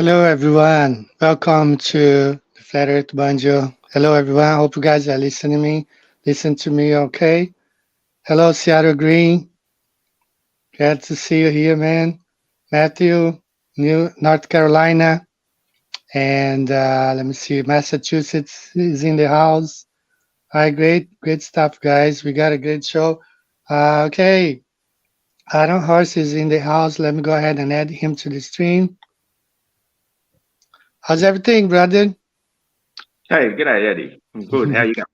Hello, everyone. Welcome to the Flat Earth Banjo. Hello, everyone. Hope you guys are listening me. Listen to me, okay? Hello, Seattle Green. Glad to see you here, man. Matthew, New North Carolina, and let me see, Massachusetts is in the house. Hi, great stuff, guys. We got a great show. Okay, Adam Horse is in the house. Let me go ahead and add him to the stream. How's everything, brother? Hey, g'day, Eddie. I'm good. How you going?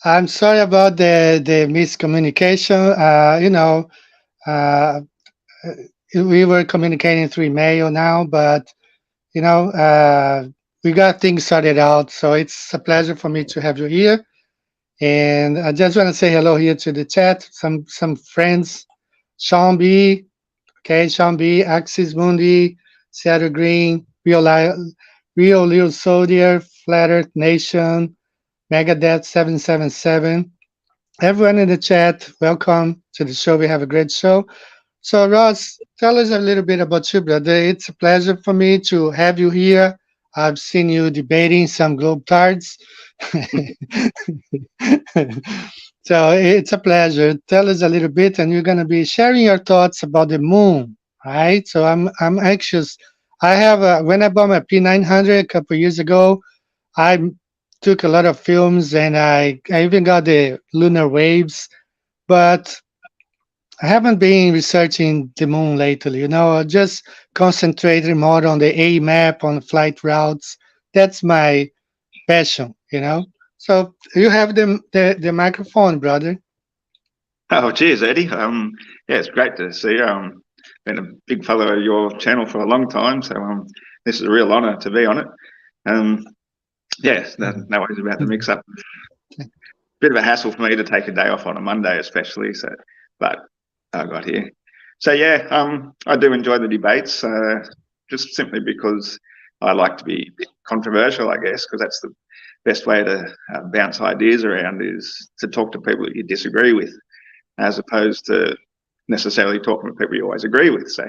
I'm sorry about the miscommunication. Uh, we were communicating through email now, but you know, we got things sorted out. So it's a pleasure for me to have you here. And I just want to say hello here to the chat. Some friends, Sean B. Okay, Sean B. Axis Mundi, Seattle Green, Rio Lil Soldier, Flat Earth Nation, Megadeth 777. Everyone in the chat, welcome to the show. We have a great show. So, Ross, tell us a little bit about you, brother. It's a pleasure for me to have you here. I've seen you debating some globetards. So it's a pleasure. Tell us a little bit, and you're going to be sharing your thoughts about the moon, right? So I'm anxious. I have when I bought my P900 a couple years ago, I took a lot of films, and I even got the lunar waves, but I haven't been researching the moon lately. Just concentrating more on the A map, on flight routes. That's my passion. So you have the microphone, brother. Oh, cheers, Eddie. Yeah, it's great to see you. Been a big follower of your channel for a long time, so this is a real honour to be on it. Um, yes, no worries about the mix-up. Bit of a hassle for me to take a day off on a Monday, especially. But I got here. So yeah, I do enjoy the debates, just simply because I like to be controversial, I guess, because that's the best way to bounce ideas around is to talk to people that you disagree with, as opposed to necessarily talking with people you always agree with. So,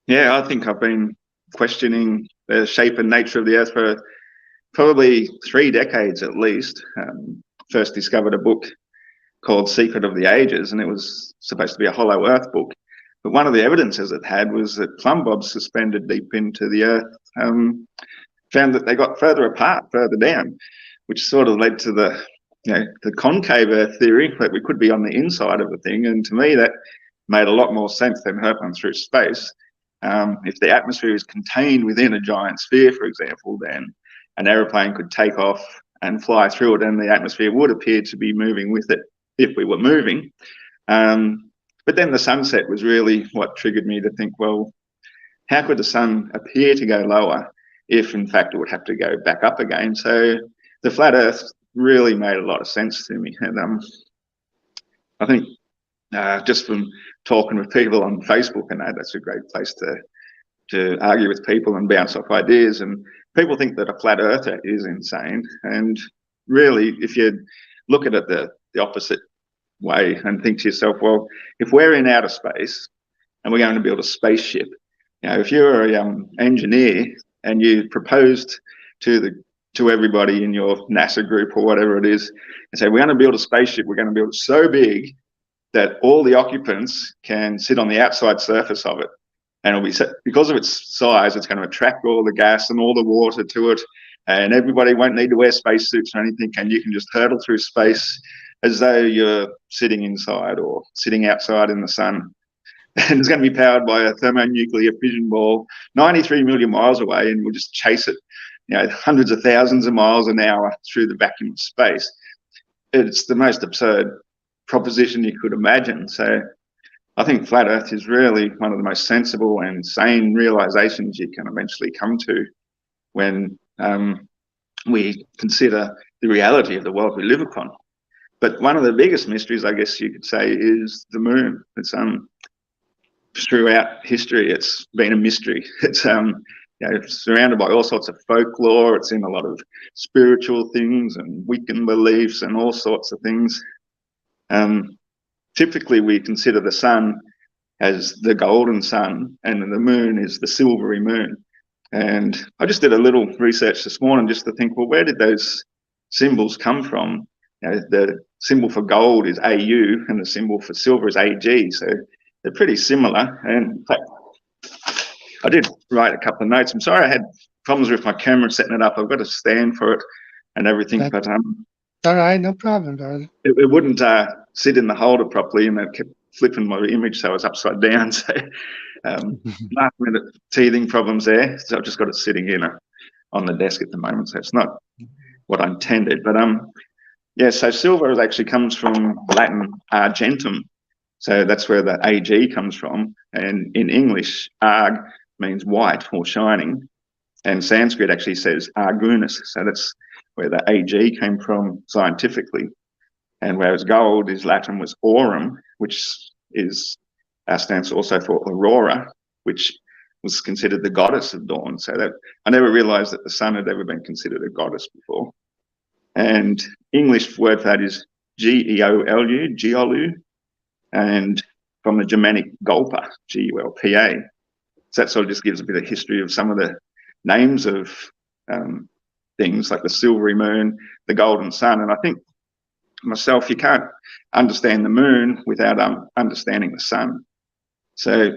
yeah, I think I've been questioning the shape and nature of the Earth for probably 3 decades at least. First discovered a book called Secret of the Ages, and it was supposed to be a hollow Earth book. But one of the evidences it had was that plumb bobs suspended deep into the Earth found that they got further apart, further down, which sort of led to the concave Earth theory that we could be on the inside of the thing. And to me, that made a lot more sense than hurtling through space. If the atmosphere is contained within a giant sphere, for example, then an aeroplane could take off and fly through it, and the atmosphere would appear to be moving with it if we were moving. But then the sunset was really what triggered me to think, well, how could the sun appear to go lower if, in fact, it would have to go back up again? So the flat Earth really made a lot of sense to me. And I think just from talking with people on Facebook and that's a great place to argue with people and bounce off ideas. And people think that a flat earther is insane. And really, if you look at it the opposite way and think to yourself, well, if we're in outer space and we're going to build a spaceship, if you're an engineer and you proposed to everybody in your NASA group or whatever it is, and say, we're going to build a spaceship, we're going to build it so big that all the occupants can sit on the outside surface of it. And it'll be, because of its size, it's going to attract all the gas and all the water to it. And everybody won't need to wear spacesuits or anything. And you can just hurtle through space as though you're sitting inside or sitting outside in the sun. And it's going to be powered by a thermonuclear fission ball 93 million miles away, and we'll just chase it, hundreds of thousands of miles an hour through the vacuum of space. It's the most absurd proposition you could imagine. So I think flat Earth is really one of the most sensible and sane realizations you can eventually come to when we consider the reality of the world we live upon. But one of the biggest mysteries, I guess you could say, is the moon. It's throughout history, it's been a mystery. It's it's surrounded by all sorts of folklore. It's in a lot of spiritual things and Wiccan beliefs and all sorts of things. Typically, we consider the sun as the golden sun, and the moon is the silvery moon. And I just did a little research this morning just to think, well, where did those symbols come from? The symbol for gold is AU and the symbol for silver is AG. So they're pretty similar. And in fact, I did write a couple of notes. I'm sorry I had problems with my camera setting it up. I've got a stand for it and everything, but all right, no problem, darling. it wouldn't sit in the holder properly, and it kept flipping my image so I was upside down. So last minute teething problems there. So I've just got it sitting in on the desk at the moment. So it's not what I intended. But yeah, so silver actually comes from Latin argentum. So that's where the AG comes from. And in English, arg means white or shining. And Sanskrit actually says argunus. So that's where the AG came from scientifically. And whereas gold is Latin was aurum, which is stands also for aurora, which was considered the goddess of dawn. So that I never realized that the sun had ever been considered a goddess before. And English word for that is Geolu, Geolu, and from the Germanic Gulpa, Gulpa. So that sort of just gives a bit of history of some of the names of things like the silvery moon, the golden sun. And I think myself, you can't understand the moon without understanding the sun. So,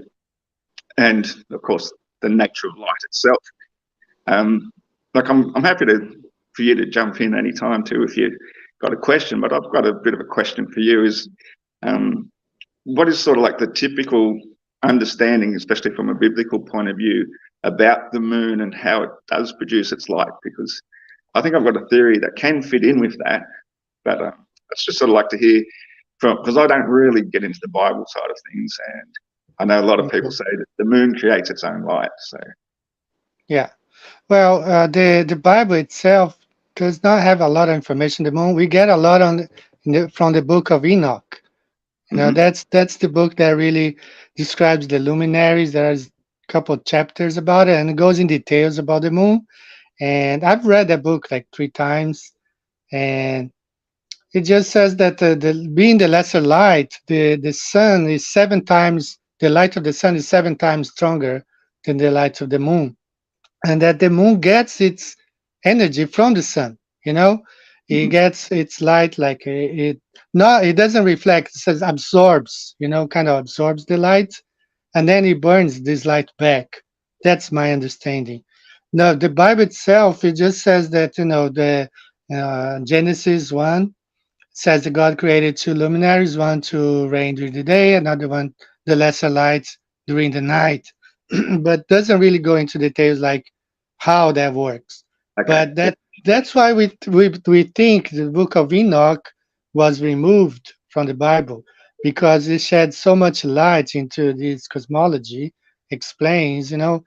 and of course, the nature of light itself. Like I'm happy for you to jump in any time too if you've got a question, but I've got a bit of a question for you is what is sort of like the typical understanding, especially from a biblical point of view, about the moon and how it does produce its light? Because I think I've got a theory that can fit in with that, but I'd just sort of like to hear from, because I don't really get into the Bible side of things, and I know a lot of people say that the moon creates its own light. So yeah, well, the Bible itself does not have a lot of information. The moon, we get a lot from the book of Enoch. You know, that's the book that really describes the luminaries. There's a couple of chapters about it, and it goes in details about the moon. And I've read that book like 3 times, and it just says that being the lesser light, the sun is 7 times, the light of the sun is 7 times stronger than the light of the moon, and that the moon gets its energy from the sun. You know, it gets its light like it doesn't reflect. It says absorbs. You know, kind of absorbs the light, and then it burns this light back. That's my understanding. No, the Bible itself, it just says that, you know, the Genesis 1 says that God created 2 luminaries, one to reign during the day, another one, the lesser lights, during the night, but doesn't really go into details like how that works. okay. But that's why we think the book of Enoch was removed from the Bible, because it shed so much light into this cosmology, explains, you know,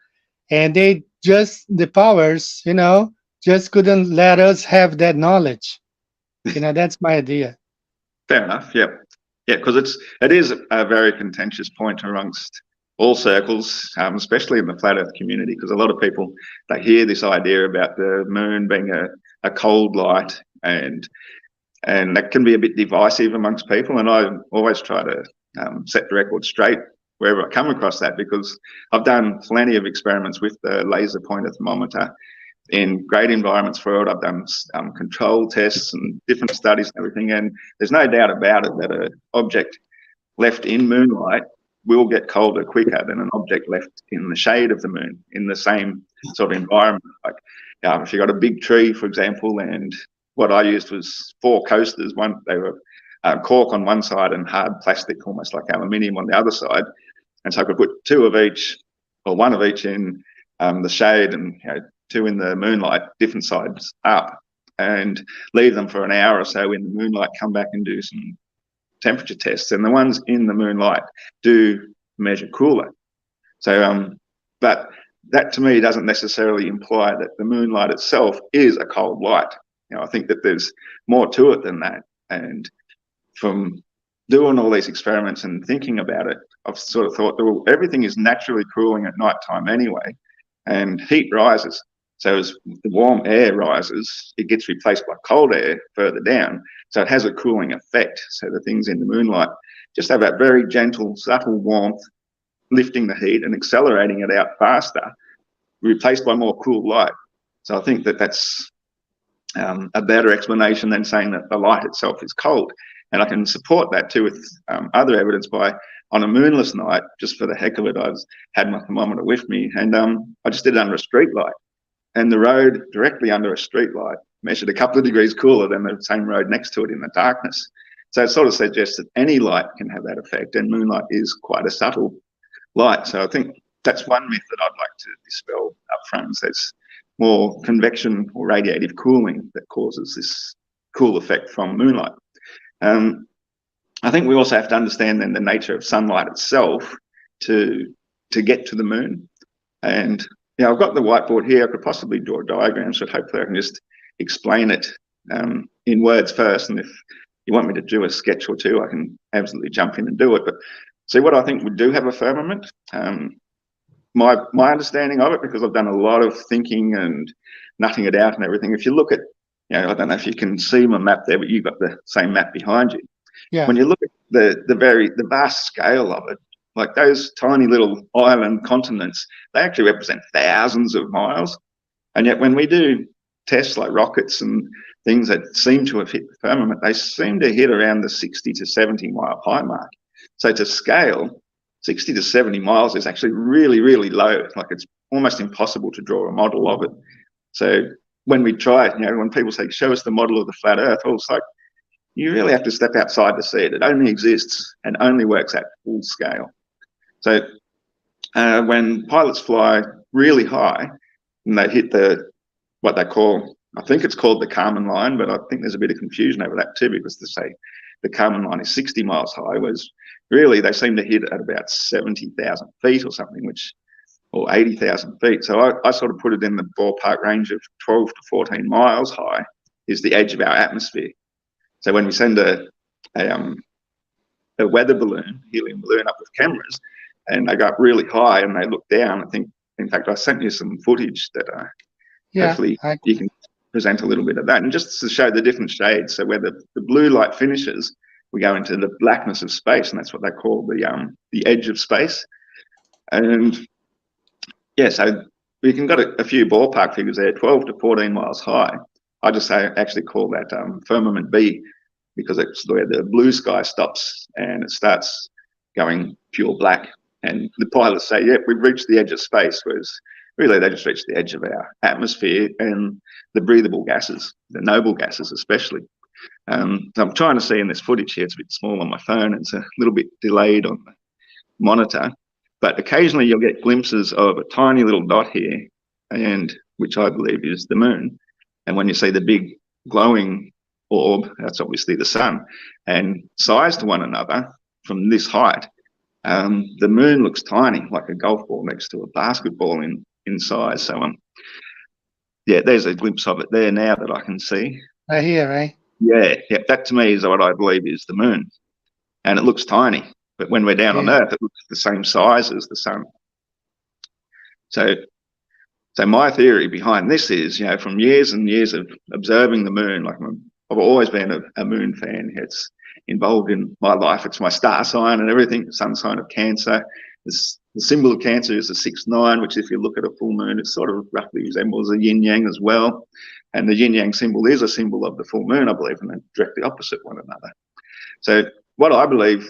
and they just, the powers, you know, just couldn't let us have that knowledge. You know, that's my idea. Fair enough. Yeah, yeah, because it is a very contentious point amongst all circles, especially in the flat Earth community, because a lot of people, they hear this idea about the moon being a cold light, and that can be a bit divisive amongst people. And I always try to set the record straight wherever I come across that, because I've done plenty of experiments with the laser pointer thermometer in great environments for it. I've done control tests and different studies and everything, and there's no doubt about it that an object left in moonlight will get colder quicker than an object left in the shade of the moon in the same sort of environment. Like if you got a big tree, for example, and what I used was 4 coasters. They were cork on one side and hard plastic, almost like aluminium, on the other side. And so I could put 2 of each, or 1 of each, in the shade, and 2 in the moonlight, different sides up, and leave them for an hour or so in the moonlight, come back and do some temperature tests. And the ones in the moonlight do measure cooler. So, but that to me doesn't necessarily imply that the moonlight itself is a cold light. I think that there's more to it than that. And from doing all these experiments and thinking about it, I've sort of thought, well, everything is naturally cooling at night time anyway, and heat rises. So as the warm air rises, it gets replaced by cold air further down. So it has a cooling effect. So the things in the moonlight just have that very gentle, subtle warmth lifting the heat and accelerating it out faster, replaced by more cool light. So I think that that's a better explanation than saying that the light itself is cold. And I can support that too with other evidence by, on a moonless night, just for the heck of it, I had my thermometer with me, and I just did it under a street light. And the road directly under a street light measured a couple of degrees cooler than the same road next to it in the darkness. So it sort of suggests that any light can have that effect, and moonlight is quite a subtle light. So I think that's one myth that I'd like to dispel up front. So it's more convection or radiative cooling that causes this cool effect from moonlight. I think we also have to understand then the nature of sunlight itself to get to the moon. And I've got the whiteboard here. I could possibly draw a diagram, so hopefully I can just explain it in words first. And if you want me to do a sketch or two, I can absolutely jump in and do it. But see, what I think we do have a firmament. My understanding of it, because I've done a lot of thinking and nutting it out and everything. If you look at, I don't know if you can see my map there, but you've got the same map behind you. Yeah. When you look at the vast scale of it, like those tiny little island continents, they actually represent thousands of miles. And yet when we do tests like rockets and things that seem to have hit the firmament, they seem to hit around the 60 to 70 mile high mark. So to scale, 60 to 70 miles is actually really, really low. Like it's almost impossible to draw a model of it. So when we try it, when people say, show us the model of the flat Earth, well, it's like, you really have to step outside to see it. It only exists and only works at full scale. So when pilots fly really high and they hit what they call, I think it's called the Kármán line, but I think there's a bit of confusion over that too, because they say the Kármán line is 60 miles high, whereas really they seem to hit at about 70,000 feet or something, or 80,000 feet. So I sort of put it in the ballpark range of 12 to 14 miles high is the edge of our atmosphere. So when we send a weather balloon, helium balloon up with cameras, and they go up really high and they look down, I think, in fact, I sent you some footage that hopefully you can present a little bit of that. And just to show the different shades, so where the blue light finishes, we go into the blackness of space, and that's what they call the edge of space. And yeah, so we can got a few ballpark figures there, 12 to 14 miles high. I just actually call that firmament B, because it's where the blue sky stops and it starts going pure black. And the pilots say, yeah, we've reached the edge of space, whereas really they just reached the edge of our atmosphere and the breathable gases, the noble gases especially. So I'm trying to see in this footage here, it's a bit small on my phone, it's a little bit delayed on the monitor, but occasionally you'll get glimpses of a tiny little dot here, and which I believe is the moon. And when you see the big glowing orb, that's obviously the sun, and sized to one another from this height, the moon looks tiny, like a golf ball next to a basketball in size. So yeah, there's a glimpse of it there now that I can see. Right here, right? Yeah, that to me is what I believe is the moon. And it looks tiny, but when we're down on Earth, it looks the same size as the sun. So my theory behind this is, from years and years of observing the moon, like I've always been a moon fan. It's involved in my life. It's my star sign and everything, sun sign of Cancer. The symbol of Cancer is the 6-9, which if you look at a full moon, it sort of roughly resembles a yin-yang as well. And the yin-yang symbol is a symbol of the full moon, I believe, and they're directly opposite one another. So what I believe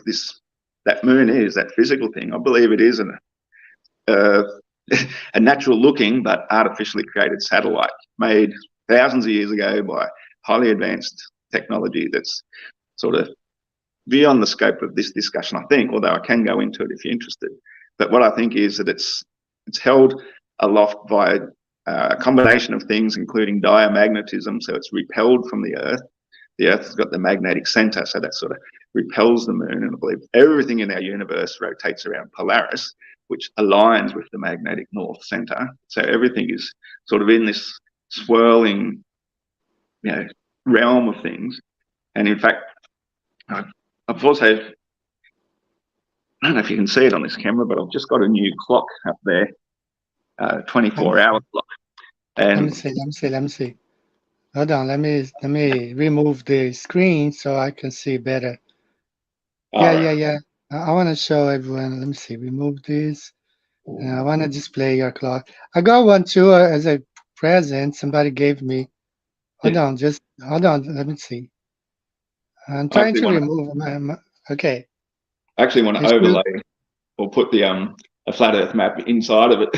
that moon is, that physical thing, I believe it is a natural looking but artificially created satellite made thousands of years ago by highly advanced technology that's sort of beyond the scope of this discussion, I think, although I can go into it if you're interested. But what I think is that it's held aloft by a combination of things, including diamagnetism, so it's repelled from the Earth. The Earth has got the magnetic center, so that sort of repels the moon, and I believe everything in our universe rotates around Polaris, which aligns with the magnetic north center. So everything is sort of in this swirling, realm of things. And in fact, I've also, I don't know if you can see it on this camera, but I've just got a new clock up there, 24-hour clock. And let me see. Hold on, let me remove the screen so I can see better. Yeah. I want to show everyone. Let me see. Remove this. I want to display your clock. I got one too as a present. Somebody gave me. Hold Yeah, on, just hold on. Let me see. I'm I trying actually to want to remove okay. I Issue. overlay or put the a flat Earth map inside of it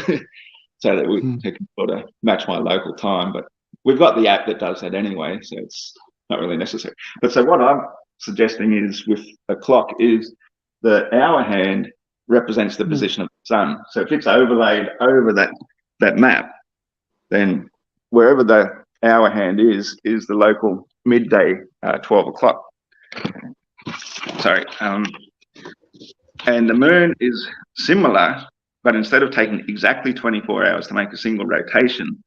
so that Hmm. it can sort of match my local time. But we've got the app that does that anyway, so it's not really necessary. But so what I'm suggesting is with a clock is the hour hand represents the Hmm. position of the sun. So if it's overlaid over that map, then wherever the hour hand is the local midday 12 o'clock. Sorry. And the moon is similar, but instead of taking exactly 24 hours to make a single rotation,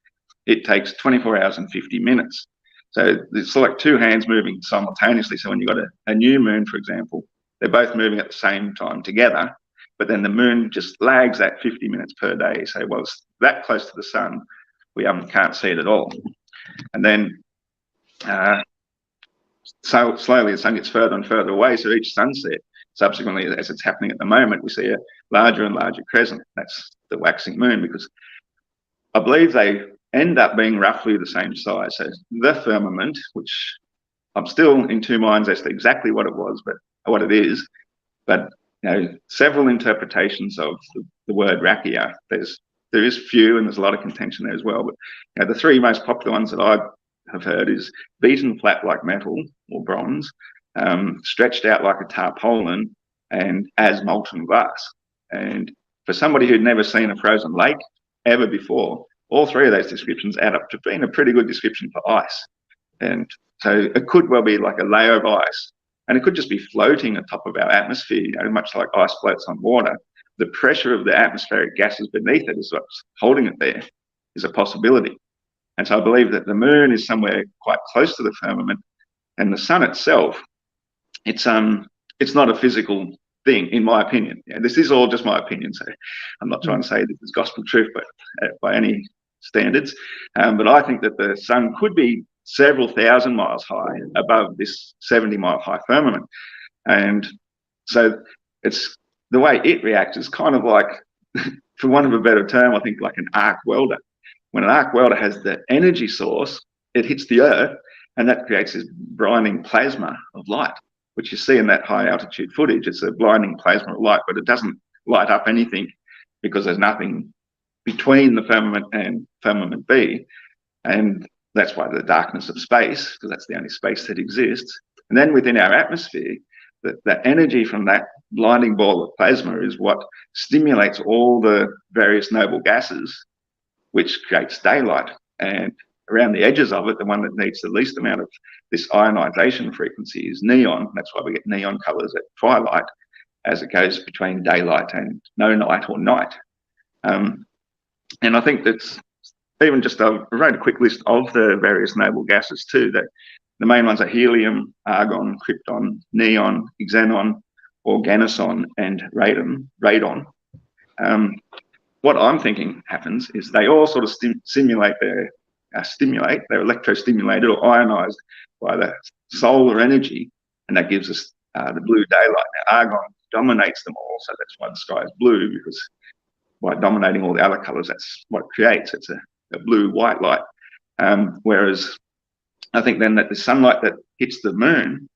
it takes 24 hours and 50 minutes. So it's like two hands moving simultaneously. So when you've got a new moon, for example, they're both moving at the same time together, but then the moon just lags that 50 minutes per day. So while it's that close to the sun, we can't see it at all. And then uh, so slowly the sun gets further and further away. So each sunset, subsequently, as it's happening at the moment, we see a larger and larger crescent. That's the waxing moon, because I believe they end up being roughly the same size. So the firmament, which I'm still in two minds as to exactly what it was, but what it is, but several interpretations of the word rakia. There is few, and there's a lot of contention there as well. But the three most popular ones that I have heard is beaten flat like metal or bronze, stretched out like a tarpaulin, and as molten glass. And for somebody who'd never seen a frozen lake ever before, all three of those descriptions add up to being a pretty good description for ice. And so it could well be like a layer of ice, and it could just be floating atop of our atmosphere, much like ice floats on water. The pressure of the atmospheric gases beneath it is what's holding it there, is a possibility. And so I believe that the moon is somewhere quite close to the firmament, and the sun itself, it's not a physical thing, in my opinion. This is all just my opinion, so I'm not trying to say this is gospel truth, but by any standards. But I think that the sun could be several thousand miles high above this 70-mile high firmament. And so it's the way it reacts is kind of like, for want of a better term, I think like an arc welder. When an arc welder has the energy source, it hits the earth, and that creates this blinding plasma of light, which you see in that high altitude footage. It's a blinding plasma of light, but it doesn't light up anything because there's nothing between the firmament and firmament B. And that's why the darkness of space, because that's the only space that exists. And then within our atmosphere, the energy from that blinding ball of plasma is what stimulates all the various noble gases, which creates daylight. And around the edges of it, the one that needs the least amount of this ionization frequency is neon. That's why we get neon colors at twilight, as it goes between daylight and no night or night. And I think that's even just, I wrote a quick list of the various noble gases too. That the main ones are helium, argon, krypton, neon, xenon, organoson, and radon. What I'm thinking happens is they all sort of stimulate, they're electrostimulated or ionized by the solar energy, and that gives us the blue daylight. Now, argon dominates them all, so that's why the sky is blue, because by dominating all the other colors, that's what it creates. It's a blue-white light. Whereas I think then that the sunlight that hits the moon,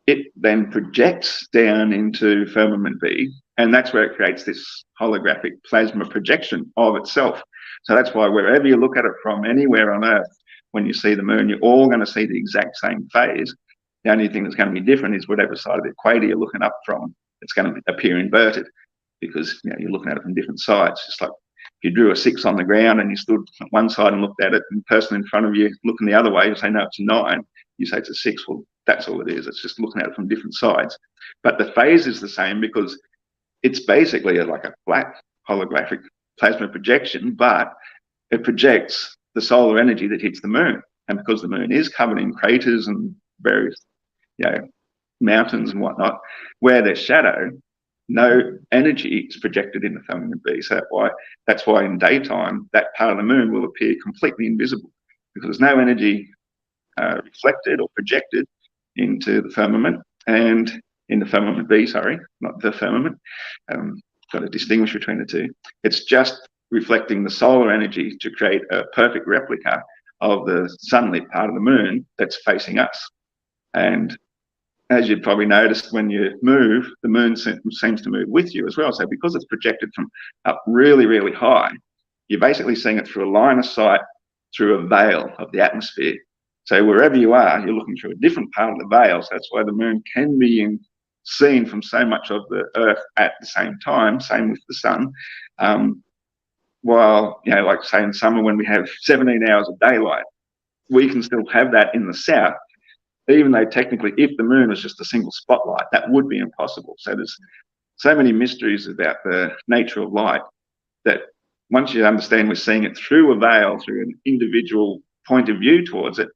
it then projects down into firmament B, and that's where it creates this holographic plasma projection of itself. So that's why wherever you look at it from, anywhere on Earth, when you see the moon, you're all going to see the exact same phase. The only thing that's going to be different is whatever side of the equator you're looking up from, it's going to appear inverted, because you're looking at it from different sides. Just like if you drew a 6 on the ground and you stood on one side and looked at it, and the person in front of you looking the other way, you say, no, it's a 9. You say it's a 6. Well, that's all it is. It's just looking at it from different sides. But the phase is the same, because it's basically like a flat holographic plasma projection, but it projects the solar energy that hits the moon. And because the moon is covered in craters and various mountains and whatnot, where there's shadow, no energy is projected in the firmament B. So that's why in daytime, that part of the moon will appear completely invisible, because there's no energy reflected or projected into the firmament. And in the firmament B, sorry, not the firmament. Got to distinguish between the two. It's just reflecting the solar energy to create a perfect replica of the sunlit part of the moon that's facing us. And as you'd probably noticed, when you move, the moon seems to move with you as well. So because it's projected from up really, really high, you're basically seeing it through a line of sight through a veil of the atmosphere. So wherever you are, you're looking through a different part of the veil. So that's why the moon can be seen from so much of the Earth at the same time, same with the sun. While, you know, like say in summer when we have 17 hours of daylight, we can still have that in the south, even though technically if the moon was just a single spotlight, that would be impossible. So there's so many mysteries about the nature of light that once you understand we're seeing it through a veil, through an individual point of view towards it,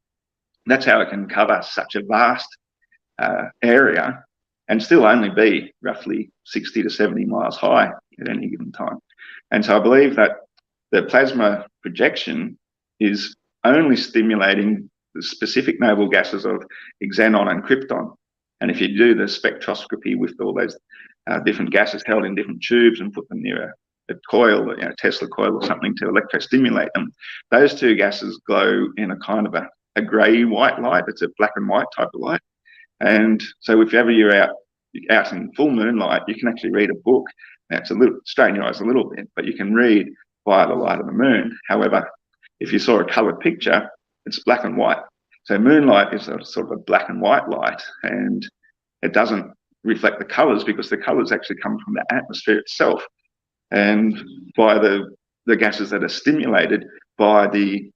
that's how it can cover such a vast area and still only be roughly 60 to 70 miles high at any given time. And so I believe that the plasma projection is only stimulating the specific noble gases of xenon and krypton. And if you do the spectroscopy with all those different gases held in different tubes and put them near a coil, you know, Tesla coil or something to electrostimulate them, those two gases glow in a kind of a grey-white light. It's a black and white type of light. And so if ever you're out in full moonlight, you can actually read a book. Now it's a little, strain your eyes a little bit, but you can read via the light of the moon. However, if you saw a coloured picture, it's black and white. So moonlight is a sort of a black and white light, and it doesn't reflect the colours because the colours actually come from the atmosphere itself, and by the gases that are stimulated by the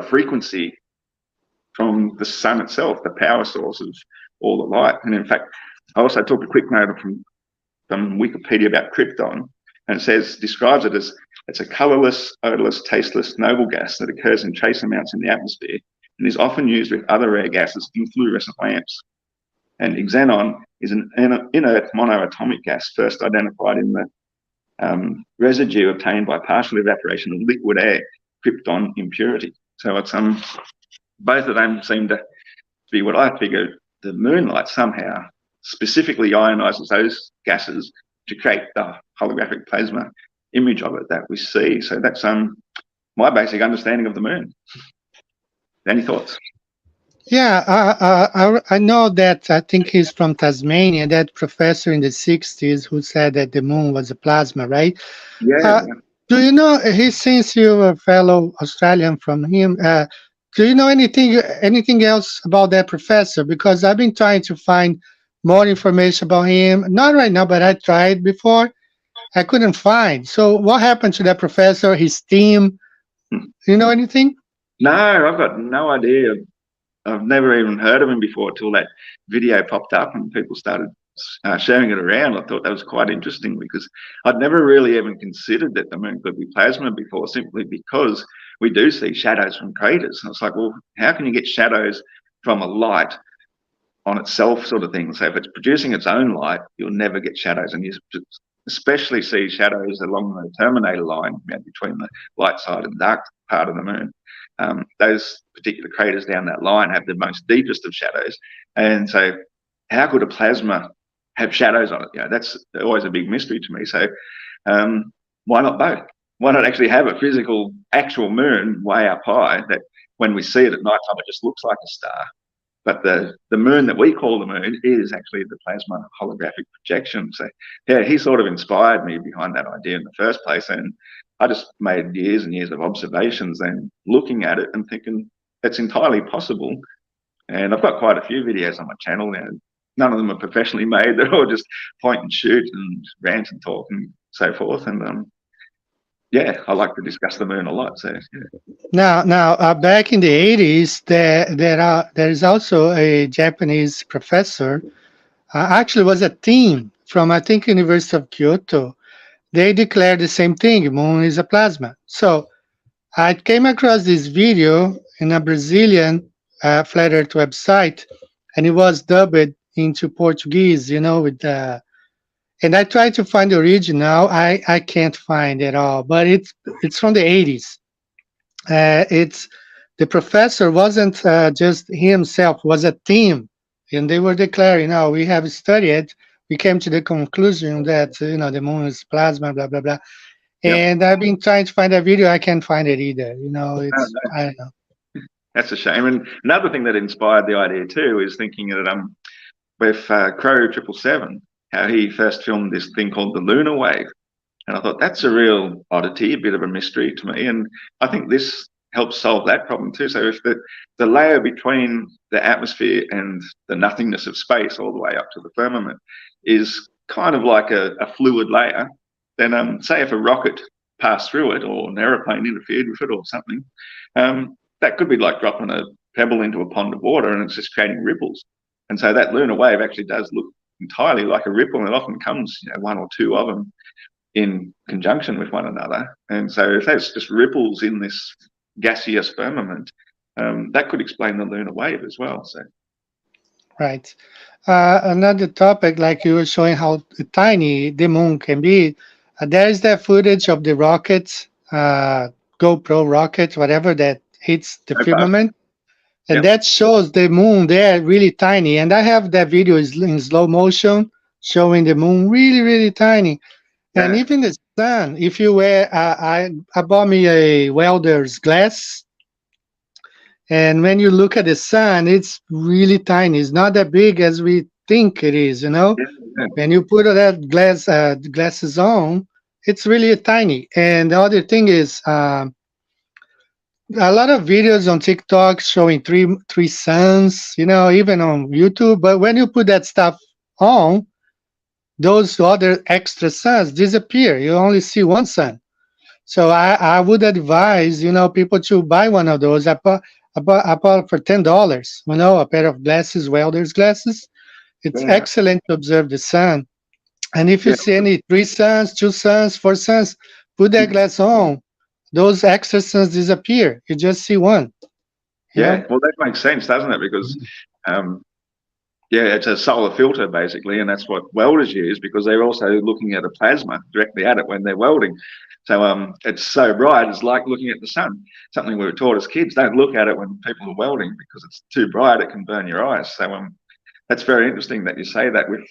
frequency from the sun itself, the power source of all the light. And in fact, I also took a quick note from Wikipedia about krypton, and it describes it as it's a colourless, odourless, tasteless, noble gas that occurs in trace amounts in the atmosphere and is often used with other rare gases in fluorescent lamps. And xenon is an inert monoatomic gas first identified in the residue obtained by partial evaporation of liquid air, krypton impurity. So it's both of them seem to be what I figured the moonlight somehow specifically ionizes those gases to create the holographic plasma image of it that we see. So that's my basic understanding of the moon. Any thoughts? Yeah, I know that. I think he's from Tasmania, that professor in the 60s who said that the moon was a plasma, right? Yeah. Do you know, since you're a fellow Australian from him, do you know anything else about that professor? Because I've been trying to find more information about him. Not right now, but I tried before. I couldn't find. So what happened to that professor, his team? Do you know anything? No, I've got no idea. I've never even heard of him before until that video popped up and people started sharing it around. I thought that was quite interesting because I'd never really even considered that the moon could be plasma before, simply because we do see shadows from craters. And it's like, well, how can you get shadows from a light on itself sort of thing? So if it's producing its own light, you'll never get shadows. And you especially see shadows along the terminator line between the light side and dark part of the moon. Those particular craters down that line have the most deepest of shadows. And so how could a plasma have shadows on it? You know, that's always a big mystery to me. So why not both? Why not actually have a physical, actual moon way up high that when we see it at night time, it just looks like a star? But the moon that we call the moon is actually the plasma holographic projection. So yeah, he sort of inspired me behind that idea in the first place. And I just made years and years of observations and looking at it and thinking it's entirely possible. And I've got quite a few videos on my channel now. None of them are professionally made. They're all just point and shoot and rant and talk and so forth. And yeah, I like to discuss the moon a lot. So yeah. Now, back in the 80s, there is also a Japanese professor. Actually, was a team from, I think, University of Kyoto. They declared the same thing: moon is a plasma. So I came across this video in a Brazilian flat Earth website, and it was dubbed into Portuguese, with the. And I tried to find the original. I can't find it all, but it's from the 80s. It's the professor wasn't just himself; was a team, and they were declaring, "No, we have studied. We came to the conclusion that the moon is plasma, blah blah blah." Yep. And I've been trying to find that video. I can't find it either. Oh, It's no, I don't know. that's a shame. And another thing that inspired the idea too is thinking that with Crow 777, how he first filmed this thing called the lunar wave. And I thought that's a real oddity, a bit of a mystery to me. And I think this helps solve that problem too. So if the layer between the atmosphere and the nothingness of space all the way up to the firmament is kind of like a fluid layer, then say if a rocket passed through it or an aeroplane interfered with it or something, that could be like dropping a pebble into a pond of water and it's just creating ripples. And so that lunar wave actually does look entirely like a ripple, and it often comes, one or two of them in conjunction with one another. And so if there's just ripples in this gaseous firmament, that could explain the lunar wave as well. So Right. Another topic, like you were showing how tiny the moon can be. There is that footage of the rocket, GoPro rocket, whatever that hits the so far, firmament, and yep, that shows the moon there really tiny. And I have that video is in slow motion showing the moon really, really tiny. And yeah, even the sun, if you wear, I bought me a welder's glass, and when you look at the sun, it's really tiny. It's not that big as we think it is. yeah, yeah, When you put that glasses on, it's really tiny. And the other thing is, a lot of videos on TikTok showing three suns, even on YouTube. But when you put that stuff on, those other extra suns disappear. You only see one sun. So I would advise, people to buy one of those. I bought for $10, a pair of glasses, welder's glasses. It's yeah, excellent to observe the sun. And if you yeah. see any three suns, two suns, four suns, put that glass on. Those extra suns disappear. You just see one, you Yeah. know? Well, that makes sense, doesn't it? Because um, yeah, it's a solar filter basically, and that's what welders use because they're also looking at a plasma directly at it when they're welding. So it's so bright, it's like looking at the sun. Something we were taught as kids: don't look at it when people are welding because it's too bright; it can burn your eyes. So that's very interesting that you say that with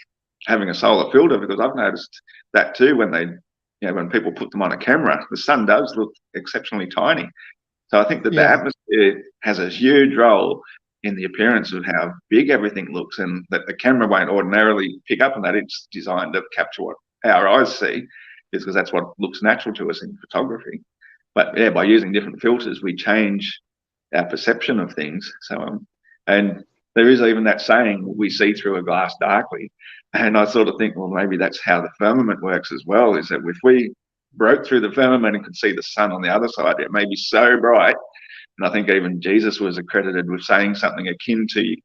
having a solar filter because I've noticed that too when when people put them on a camera, the sun does look exceptionally tiny. So I think that the Yeah, atmosphere has a huge role in the appearance of how big everything looks, and that the camera won't ordinarily pick up on that. It's designed to capture what our eyes see, because that's what looks natural to us in photography. But yeah, by using different filters, we change our perception of things. So, and there is even that saying, "We see through a glass darkly," and I sort of think, well, maybe that's how the firmament works as well. Is that if we broke through the firmament and could see the sun on the other side, it may be so bright, and I think even Jesus was accredited with saying something akin to,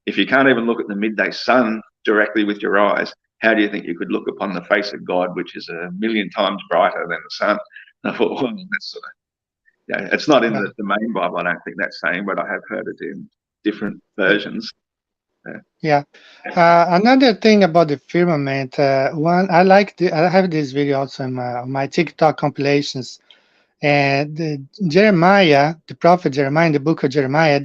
if you can't even look at the midday sun directly with your eyes, how do you think you could look upon the face of God, which is a million times brighter than the sun? And I thought, well, that's sort of, yeah, it's not in yeah, the main Bible, I don't think that's saying, but I have heard it in different versions. Yeah. yeah. Another thing about the firmament, I have this video also in my TikTok compilations. And Jeremiah, the prophet Jeremiah, in the book of Jeremiah,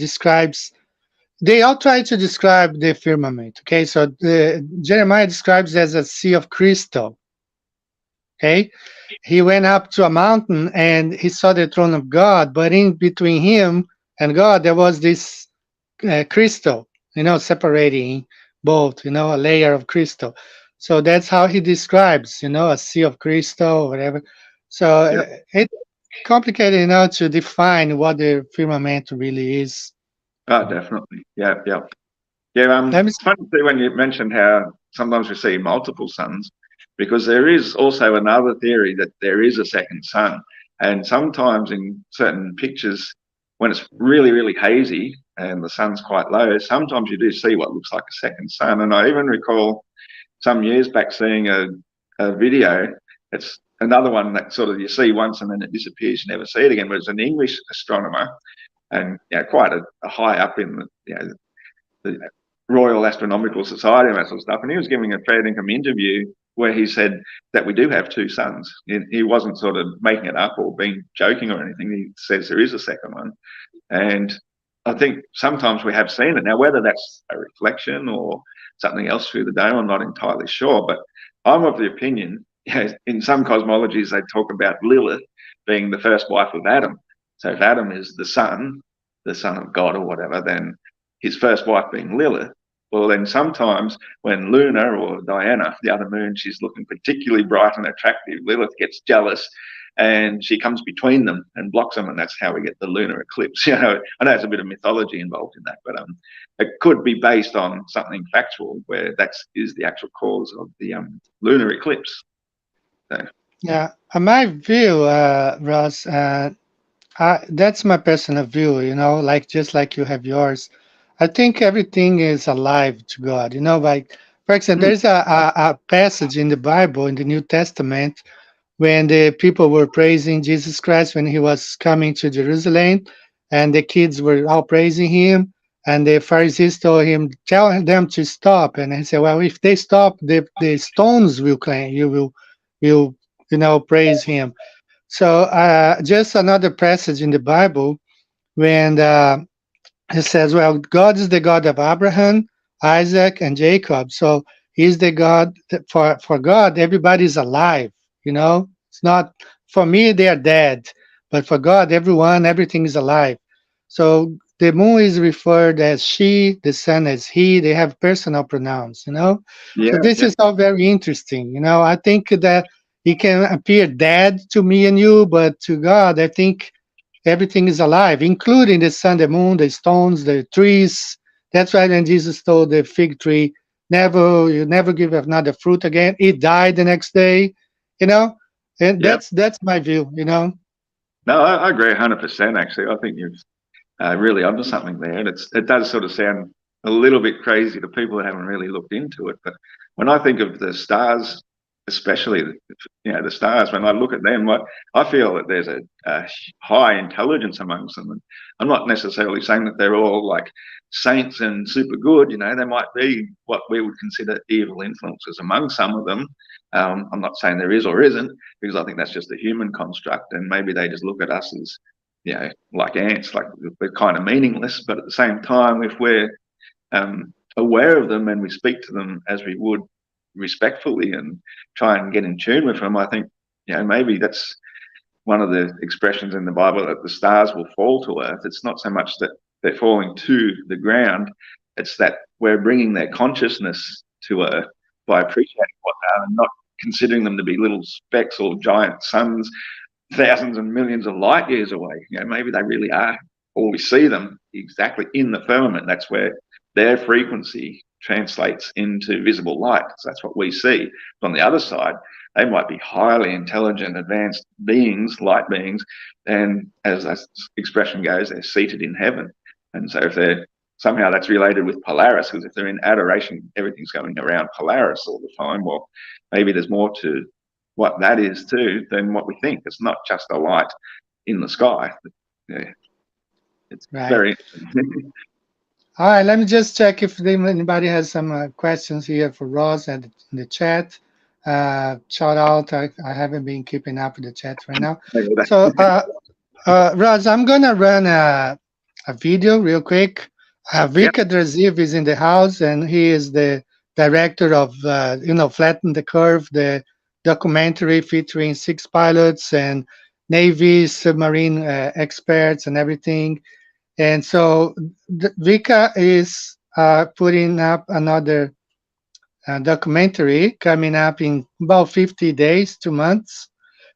they all try to describe the firmament. Okay, so Jeremiah describes it as a sea of crystal. Okay, he went up to a mountain and he saw the throne of God, but in between him and God, there was this crystal, separating both, a layer of crystal. So that's how he describes, a sea of crystal, whatever. So Yep. it's complicated, to define what the firmament really is. Oh, definitely. Yeah, yeah. Yeah, Let me it's funny too when you mentioned how sometimes we see multiple suns, because there is also another theory that there is a second sun, and sometimes in certain pictures, when it's really, really hazy and the sun's quite low, sometimes you do see what looks like a second sun. And I even recall some years back seeing a video. It's another one that sort of you see once and then it disappears, you never see it again. But it's an English astronomer, and quite a high up in the Royal Astronomical Society and that sort of stuff. And he was giving a fair income interview where he said that we do have two suns. He wasn't sort of making it up or being joking or anything. He says there is a second one. And I think sometimes we have seen it. Now, whether that's a reflection or something else through the day, I'm not entirely sure. But I'm of the opinion, in some cosmologies, they talk about Lilith being the first wife of Adam. So if Adam is the son of God or whatever, then his first wife being Lilith. Well, then sometimes when Luna or Diana, the other moon, she's looking particularly bright and attractive, Lilith gets jealous and she comes between them and blocks them, and that's how we get the lunar eclipse. I know there's a bit of mythology involved in that, but it could be based on something factual where that is the actual cause of the lunar eclipse. So. Yeah, my view, Ross, that's my personal view, like just like you have yours. I think everything is alive to God, like, for example, there's a passage in the Bible, in the New Testament, when the people were praising Jesus Christ when he was coming to Jerusalem, and the kids were all praising him, and the Pharisees told him, tell them to stop. And he said, well, if they stop, the stones will claim, will praise him. So just another passage in the Bible when it says, well, God is the God of Abraham, Isaac, and Jacob. So he's the God for God, everybody's alive, It's not, for me, they are dead. But for God, everything is alive. So the moon is referred as she, the sun as he. They have personal pronouns, Yeah, So this is all very interesting. I think that it can appear dead to me and you, but to God, I think everything is alive, including the sun, the moon, the stones, the trees. That's why when Jesus told the fig tree, you never give another fruit again. It died the next day, and that's my view. No, I agree 100%. Actually, I think you've really onto something there, and it does sort of sound a little bit crazy to people that haven't really looked into it. But when I think of the stars, especially the stars, when I look at them, I feel that there's a high intelligence amongst them. And I'm not necessarily saying that they're all like saints and super good. There might be what we would consider evil influences among some of them. I'm not saying there is or isn't, because I think that's just a human construct, and maybe they just look at us as like ants, like we're kind of meaningless. But at the same time, if we're aware of them and we speak to them as we would respectfully and try and get in tune with them, I think maybe that's one of the expressions in the Bible, that the stars will fall to earth. It's not so much that they're falling to the ground, it's that we're bringing their consciousness to earth by appreciating what they are and not considering them to be little specks or giant suns thousands and millions of light years away. Maybe they really are, or we see them exactly in the firmament. That's where their frequency translates into visible light. So that's what we see. But on the other side, they might be highly intelligent, advanced beings, light beings, and as that expression goes, they're seated in heaven. And so if they're somehow, that's related with Polaris, because if they're in adoration, everything's going around Polaris all the time. Well, maybe there's more to what that is too than what we think. It's not just a light in the sky. It's right. Very interesting. All right, let me just check if anybody has some questions here for Ross in the chat. Shout out, I haven't been keeping up with the chat right now. So, Ross, I'm going to run a video real quick. Vika Draziv is in the house, and he is the director of, Flatten the Curve, the documentary featuring 6 pilots and Navy submarine experts and everything. And so Vika is putting up another documentary coming up in about 50 days, 2 months.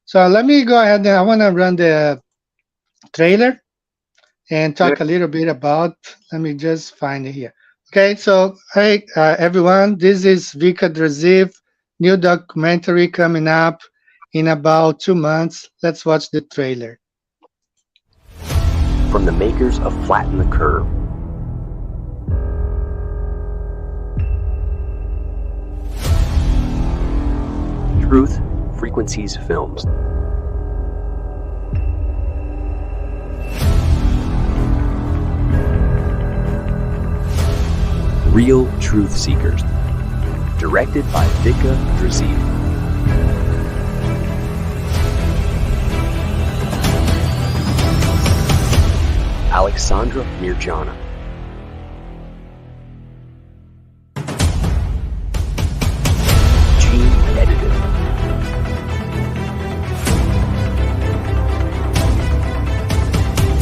So let me go ahead and I want to run the trailer and talk a little bit about, let me just find it here. Okay, so hey, everyone, this is Vika Draziv, new documentary coming up in about 2 months. Let's watch the trailer. From the makers of Flatten the Curve. Truth Frequencies Films. Real Truth Seekers. Directed by Vika Draziv. Alexandra Mirjana. Gene edited.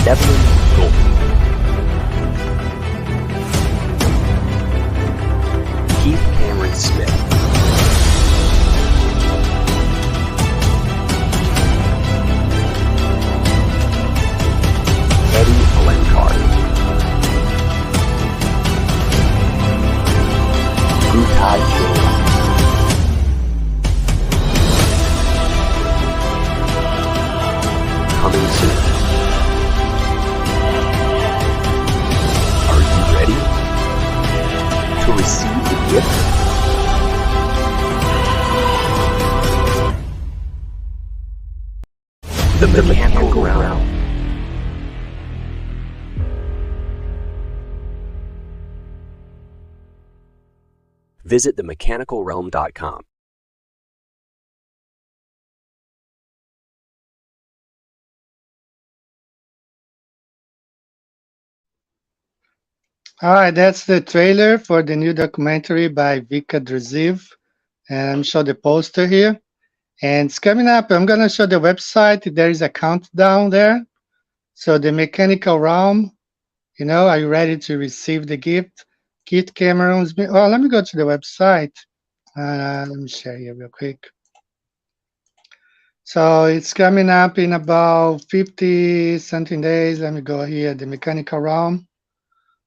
Evelyn Golden. Keith Cameron Smith. Eddie Alenkar. Gutai Jola. Coming soon. Are you ready to receive the gift? The mechanical realm. Visit themechanicalrealm.com. All right, that's the trailer for the new documentary by Vika Drzev. And I'm show the poster here. And it's coming up. I'm going to show the website. There is a countdown there. So the mechanical realm, are you ready to receive the gift? Keith Cameron's been, well, let me go to the website. Let me share here real quick. So it's coming up in about 50 something days. Let me go here, the mechanical realm.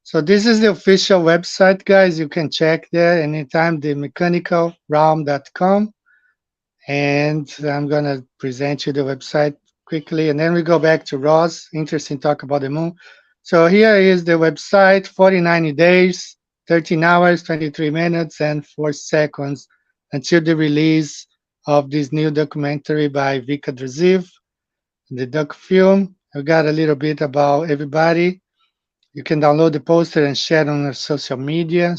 So this is the official website, guys. You can check there anytime, themechanicalrealm.com. And I'm going to present you the website quickly. And then we go back to Ross. Interesting talk about the moon. So here is the website, 40-90 days, 13 hours, 23 minutes, and 4 seconds until the release of this new documentary by Vika Drzev, the doc film. We got a little bit about everybody. You can download the poster and share it on our social media.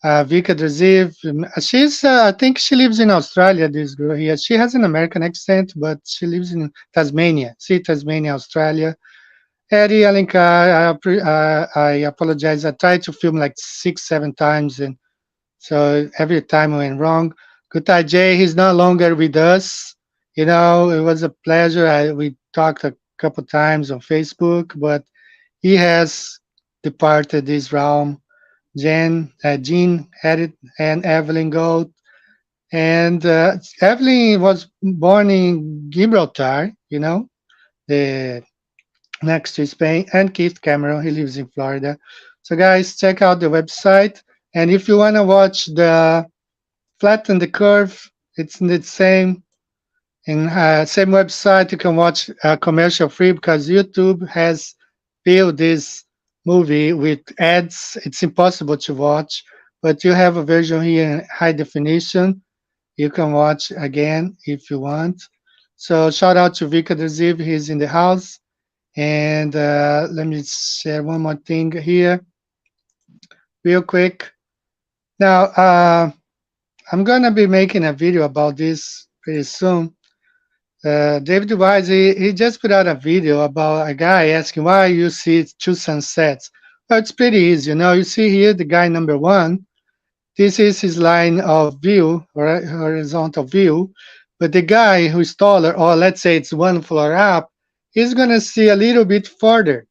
Vika Drzev, she's, I think she lives in Australia, this girl here. She has an American accent, but she lives in Tasmania. See, Tasmania, Australia. Eddie Alenka, I apologize. I tried to film like 6-7 times, and so every time I went wrong. Gutai J, he's no longer with us. It was a pleasure. We talked a couple times on Facebook, but he has departed this realm. Gene Edit, and Evelyn Gold. And Evelyn was born in Gibraltar, the next to Spain, and Keith Cameron, he lives in Florida. So guys, check out the website. And if you want to watch the Flatten the Curve, it's in the same website. You can watch commercial free because YouTube has built this movie with ads. It's impossible to watch, but you have a version here in high definition. You can watch again if you want. So shout out to Vika Drzev, he's in the house. And let me share one more thing here real quick. Now, I'm gonna be making a video about this pretty soon. David Wise, he just put out a video about a guy asking why you see 2 sunsets. Well, it's pretty easy. You see here the guy number 1. This is his line of view, or horizontal view. But the guy who's taller, or let's say it's 1 floor up, he's going to see a little bit further.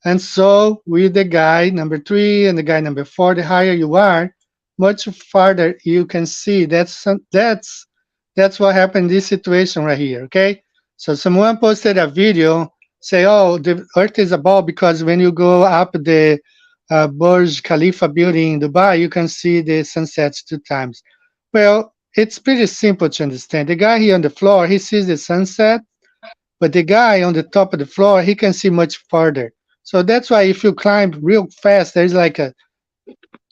And so with the guy number 3 and the guy number 4, the higher you are, much farther you can see. That's what happened in this situation right here, okay? So someone posted a video, say, oh, the Earth is a ball because when you go up the Burj Khalifa building in Dubai, you can see the sunsets 2 times. Well, it's pretty simple to understand. The guy here on the floor, he sees the sunset, but the guy on the top of the floor, he can see much farther. So that's why if you climb real fast, there's like a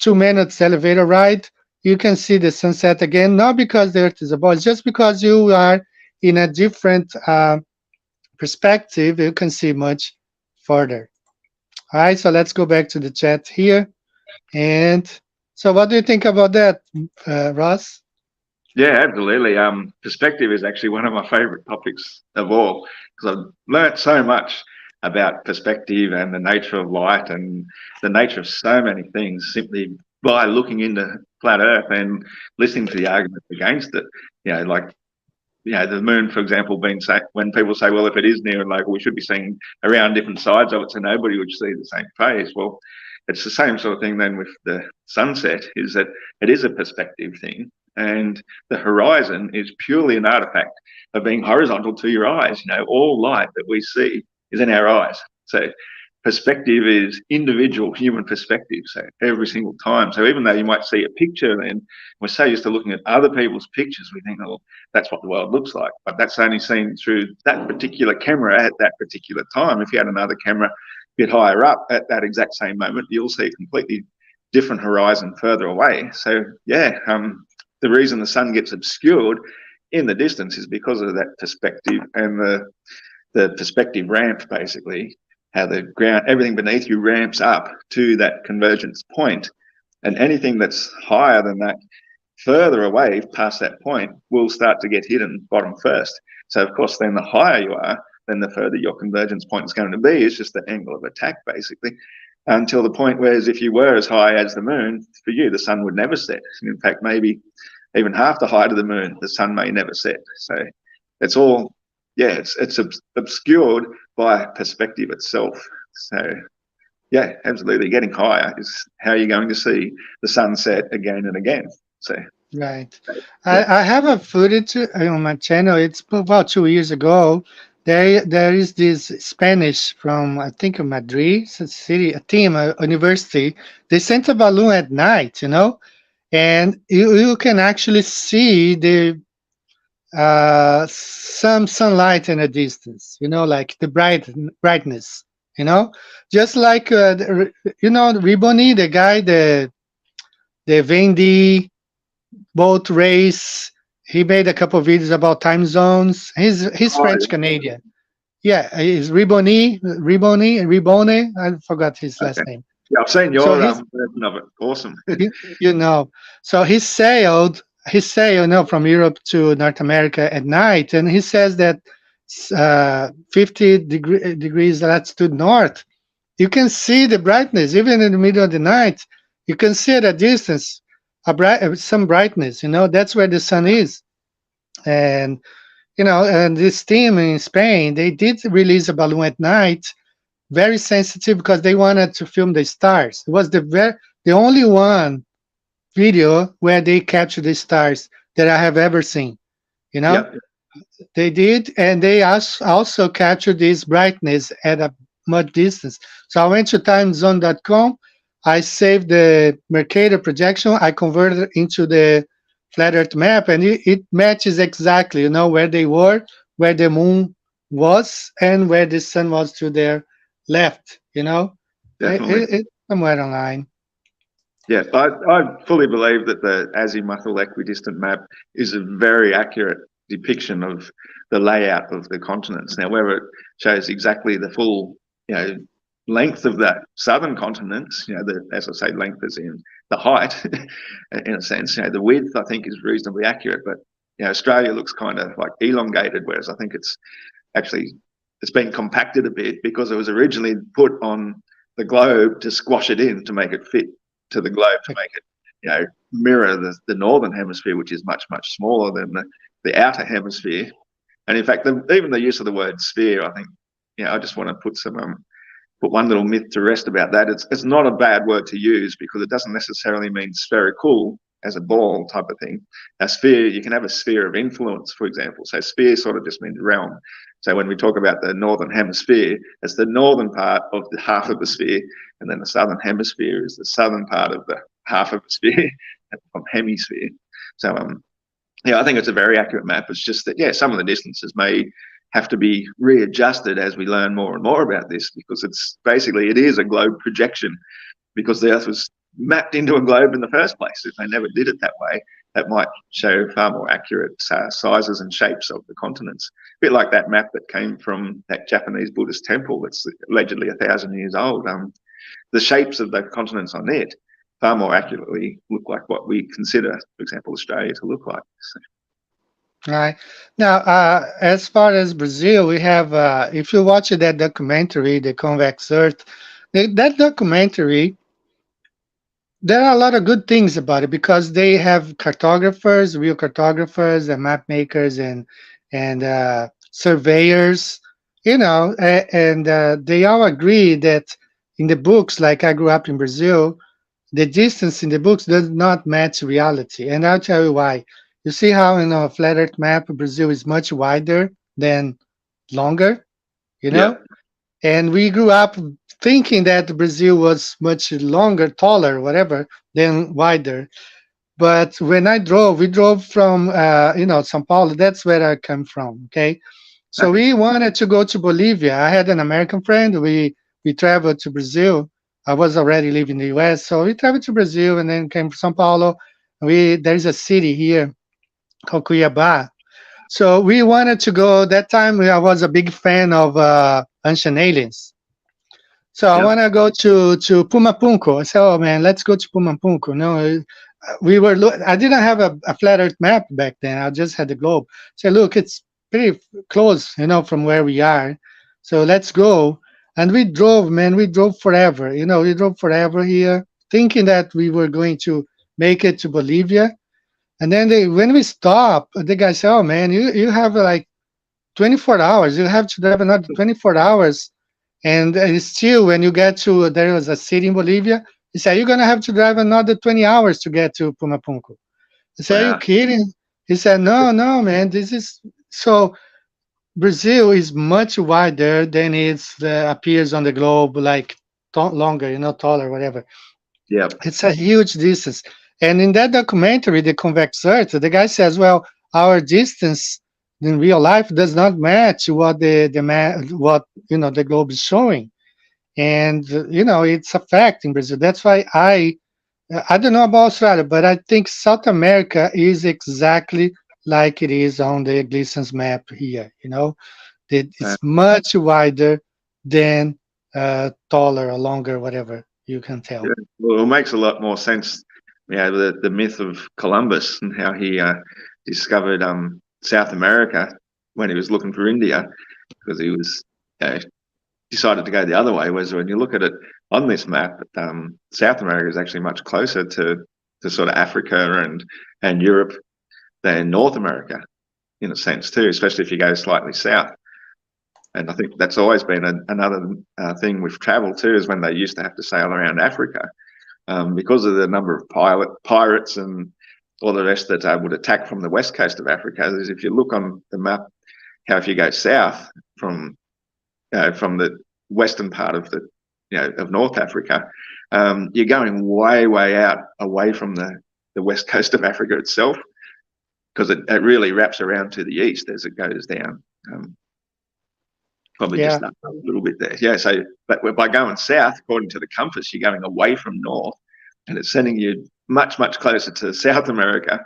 2 minutes elevator ride, you can see the sunset again, not because the Earth is a ball, it's just because you are in a different perspective, you can see much further. All right, so let's go back to the chat here. And so what do you think about that, Ross? Yeah, absolutely. Perspective is actually one of my favorite topics of all because I've learnt so much. about perspective and the nature of light and the nature of so many things simply by looking into flat Earth and listening to the arguments against it. Like, the moon, for example, being when people say, well, if it is near and local, we should be seeing around different sides of it, so nobody would see the same phase. Well, it's the same sort of thing then with the sunset, is that it is a perspective thing, and the horizon is purely an artifact of being horizontal to your eyes. All light that we see is in our eyes. So perspective is individual human perspective, so every single time. So even though you might see a picture, then we're so used to looking at other people's pictures, we think, oh, that's what the world looks like, but that's only seen through that particular camera at that particular time. If you had another camera a bit higher up at that exact same moment, you'll see a completely different horizon further away. So the reason the sun gets obscured in the distance is because of that perspective, and the perspective ramp, basically, how the ground, everything beneath you ramps up to that convergence point, and anything that's higher than that, further away past that point, will start to get hidden bottom first. So of course, then the higher you are, then the further your convergence point is going to be. It's just the angle of attack, basically, until the point whereas if you were as high as the moon, for you, the sun would never set. In fact, maybe even half the height of the moon, the sun may never set. So it's all, it's obscured by perspective itself. So absolutely, getting higher is how you're going to see the sun set again and again. So right. I have a footage on my channel. It's about 2 years ago. There is this Spanish from, I think, Madrid, it's a city, a team, a university. They sent a balloon at night, and you can actually see the some sunlight in a distance, like the brightness, just like Riboni, the guy, the Vendi boat race. He made a couple of videos about time zones. He's French Canadian. Yeah, he's Riboni. I forgot his last name. Yeah, I've seen your version of it. Awesome. So he sailed, from Europe to North America at night, and he says that 50 degrees latitude north, you can see the brightness even in the middle of the night. You can see at a distance some brightness. That's where the sun is. And and this team in Spain, they did release a balloon at night, very sensitive, because they wanted to film the stars. It was the only one video where they captured the stars that I have ever seen. They did, and they also captured this brightness at a much distance. So I went to timezone.com. I saved the Mercator projection. I converted it into the flat Earth map, and it matches exactly, where they were, where the moon was, and where the sun was to their left. Definitely. It's somewhere online. Yeah, I fully believe that the azimuthal equidistant map is a very accurate depiction of the layout of the continents. Now, whether it shows exactly the full, length of that southern continents, as I say, length is in the height, in a sense. The width, I think, is reasonably accurate, but Australia looks kind of like elongated, whereas I think it's been compacted a bit because it was originally put on the globe to squash it in, to make it fit to the globe, to make it mirror the northern hemisphere, which is much, much smaller than the outer hemisphere. And in fact, even the use of the word sphere, I think, I just want to put one little myth to rest about that. It's not a bad word to use, because it doesn't necessarily mean spherical as a ball type of thing. A sphere, you can have a sphere of influence, for example. So sphere sort of just means realm. So when we talk about the northern hemisphere, it's the northern part of the half of the sphere, and then the southern hemisphere is the southern part of the half of the sphere, from hemisphere. So I think it's a very accurate map. It's just that some of the distances may have to be readjusted as we learn more and more about this, because it is a globe projection, because the Earth was mapped into a globe in the first place. If they never did it that way, that might show far more accurate sizes and shapes of the continents. A bit like that map that came from that Japanese Buddhist temple that's allegedly 1,000 years old. The shapes of the continents on it far more accurately look like what we consider, for example, Australia to look like. So. Right. Now, as far as Brazil, we have, if you watch that documentary, The Convex Earth, that documentary, there are a lot of good things about it because they have cartographers, real cartographers, and map makers, and surveyors, and they all agree that in the books, like I grew up in Brazil, the distance in the books does not match reality, and I'll tell you why. You see how in a flat Earth map, Brazil is much wider than longer, you Yeah, know, and we grew up thinking that Brazil was much longer, taller, whatever, than wider. But when we drove from São Paulo. That's where I come from. Okay, so okay, we wanted to go to Bolivia. I had an American friend. We traveled to Brazil. I was already living in the U.S., so we traveled to Brazil and then came to São Paulo. There's a city here called Cuiabá. So we wanted to go. That time I was a big fan of Ancient Aliens. So I yeah, want to go to Pumapunco. I said, "Oh man, let's go to Pumapunco." No, I didn't have a flat Earth map back then. I just had the globe. So look, it's pretty close, from where we are. So let's go. And we drove, man. We drove forever. We drove forever here, thinking that we were going to make it to Bolivia. And then when we stopped, the guy said, "Oh man, you have like 24 hours. You have to drive another 24 hours." And still, when you get to, there was a city in Bolivia, he said, "You're going to have to drive another 20 hours to get to Pumapunco." I said, "Are you wow, kidding?" He said, "No, no, man, this is so." Brazil is much wider than it appears on the globe, like longer, taller, whatever. yeah, It's a huge distance. And in that documentary, The Convex Earth, the guy says, well, our distance in real life does not match what the globe is showing. And it's a fact in Brazil. That's why I don't know about Australia, but I think South America is exactly like it is on the Gleason's map here. uh, It's much wider than taller or longer, whatever you can yeah. tell. Well, it makes a lot more sense. Yeah, the myth of Columbus and how he discovered South America when he was looking for India because he was uh, decided to go the other way. Whereas when you look at it on this map, South America is actually much closer to sort of Africa and Europe than North America in a sense too, especially if you go slightly south. And I think that's always been another thing with travel too, is when they used to have to sail around Africa because of the number of pirates and all the rest that would attack from the west coast of Africa. Is if you look on the map, how if you go south from the western part of of North Africa, you're going way out away from the west coast of Africa itself because it really wraps around to the east as it goes down. Probably Yeah. just up a little bit there. Yeah. So, but by going south, according to the compass, you're going away from north, and it's sending you much closer to South America.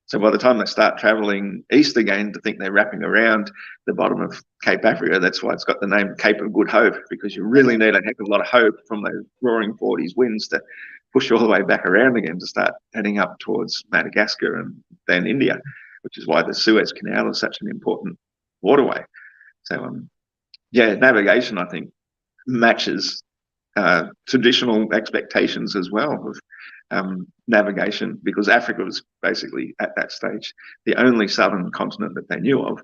So by the time they start traveling east again, to think they're wrapping around the bottom of Cape Africa, that's why it's got the name Cape of Good Hope, because you really need a heck of a lot of hope from those roaring 40s winds to push you all the way back around again to start heading up towards Madagascar and then India, which is why the Suez Canal is such an important waterway. So, yeah, navigation, I think, matches traditional expectations as well of navigation, because Africa was basically at that stage the only southern continent that they knew of.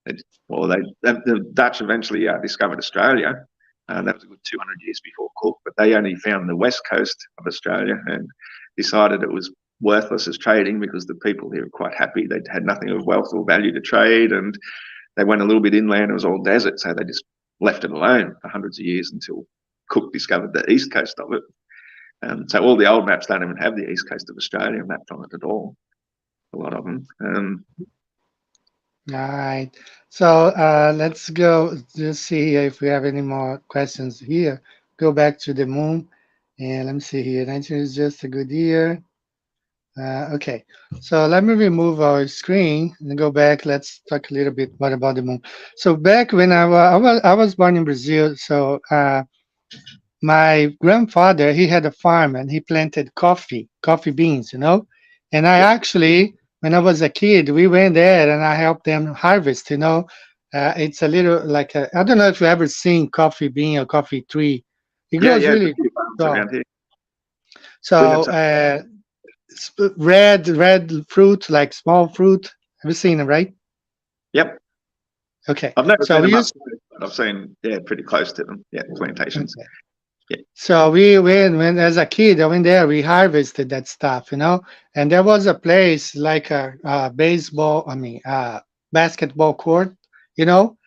The Dutch eventually discovered Australia. That was a good 200 years before Cook, but they only found the west coast of Australia and decided it was worthless as trading because the people here were quite happy. They had nothing of wealth or value to trade, and they went a little bit inland. It was all desert, so they just left it alone for hundreds of years until Cook discovered the east coast of it. So all the old maps don't even have the east coast of Australia mapped on it at all. A lot of them. All right. So let's go just see if we have any more questions here. Go back to the moon. And let me see here. 19 is just a good year. Okay. So let me remove our screen and go back. Let's talk a little bit more about the moon. So back when I was born in Brazil. So my grandfather, he had a farm and he planted coffee beans, and I Yeah. actually when I was a kid, we went there and I helped them harvest. It's a little like I don't know if you ever seen coffee bean or coffee tree. It Yeah, grows yeah, there's really a few farms tall. around here. So Brilliant. red fruit, like small fruit. Have you seen it, right? Yep. Okay. I've never So seen we them up used. close, but I've seen, yeah, pretty close to them. Yeah, plantations. Okay. Yeah. So we went when as a kid, I went there. We harvested that stuff. And there was a place like a baseball, basketball court, you know,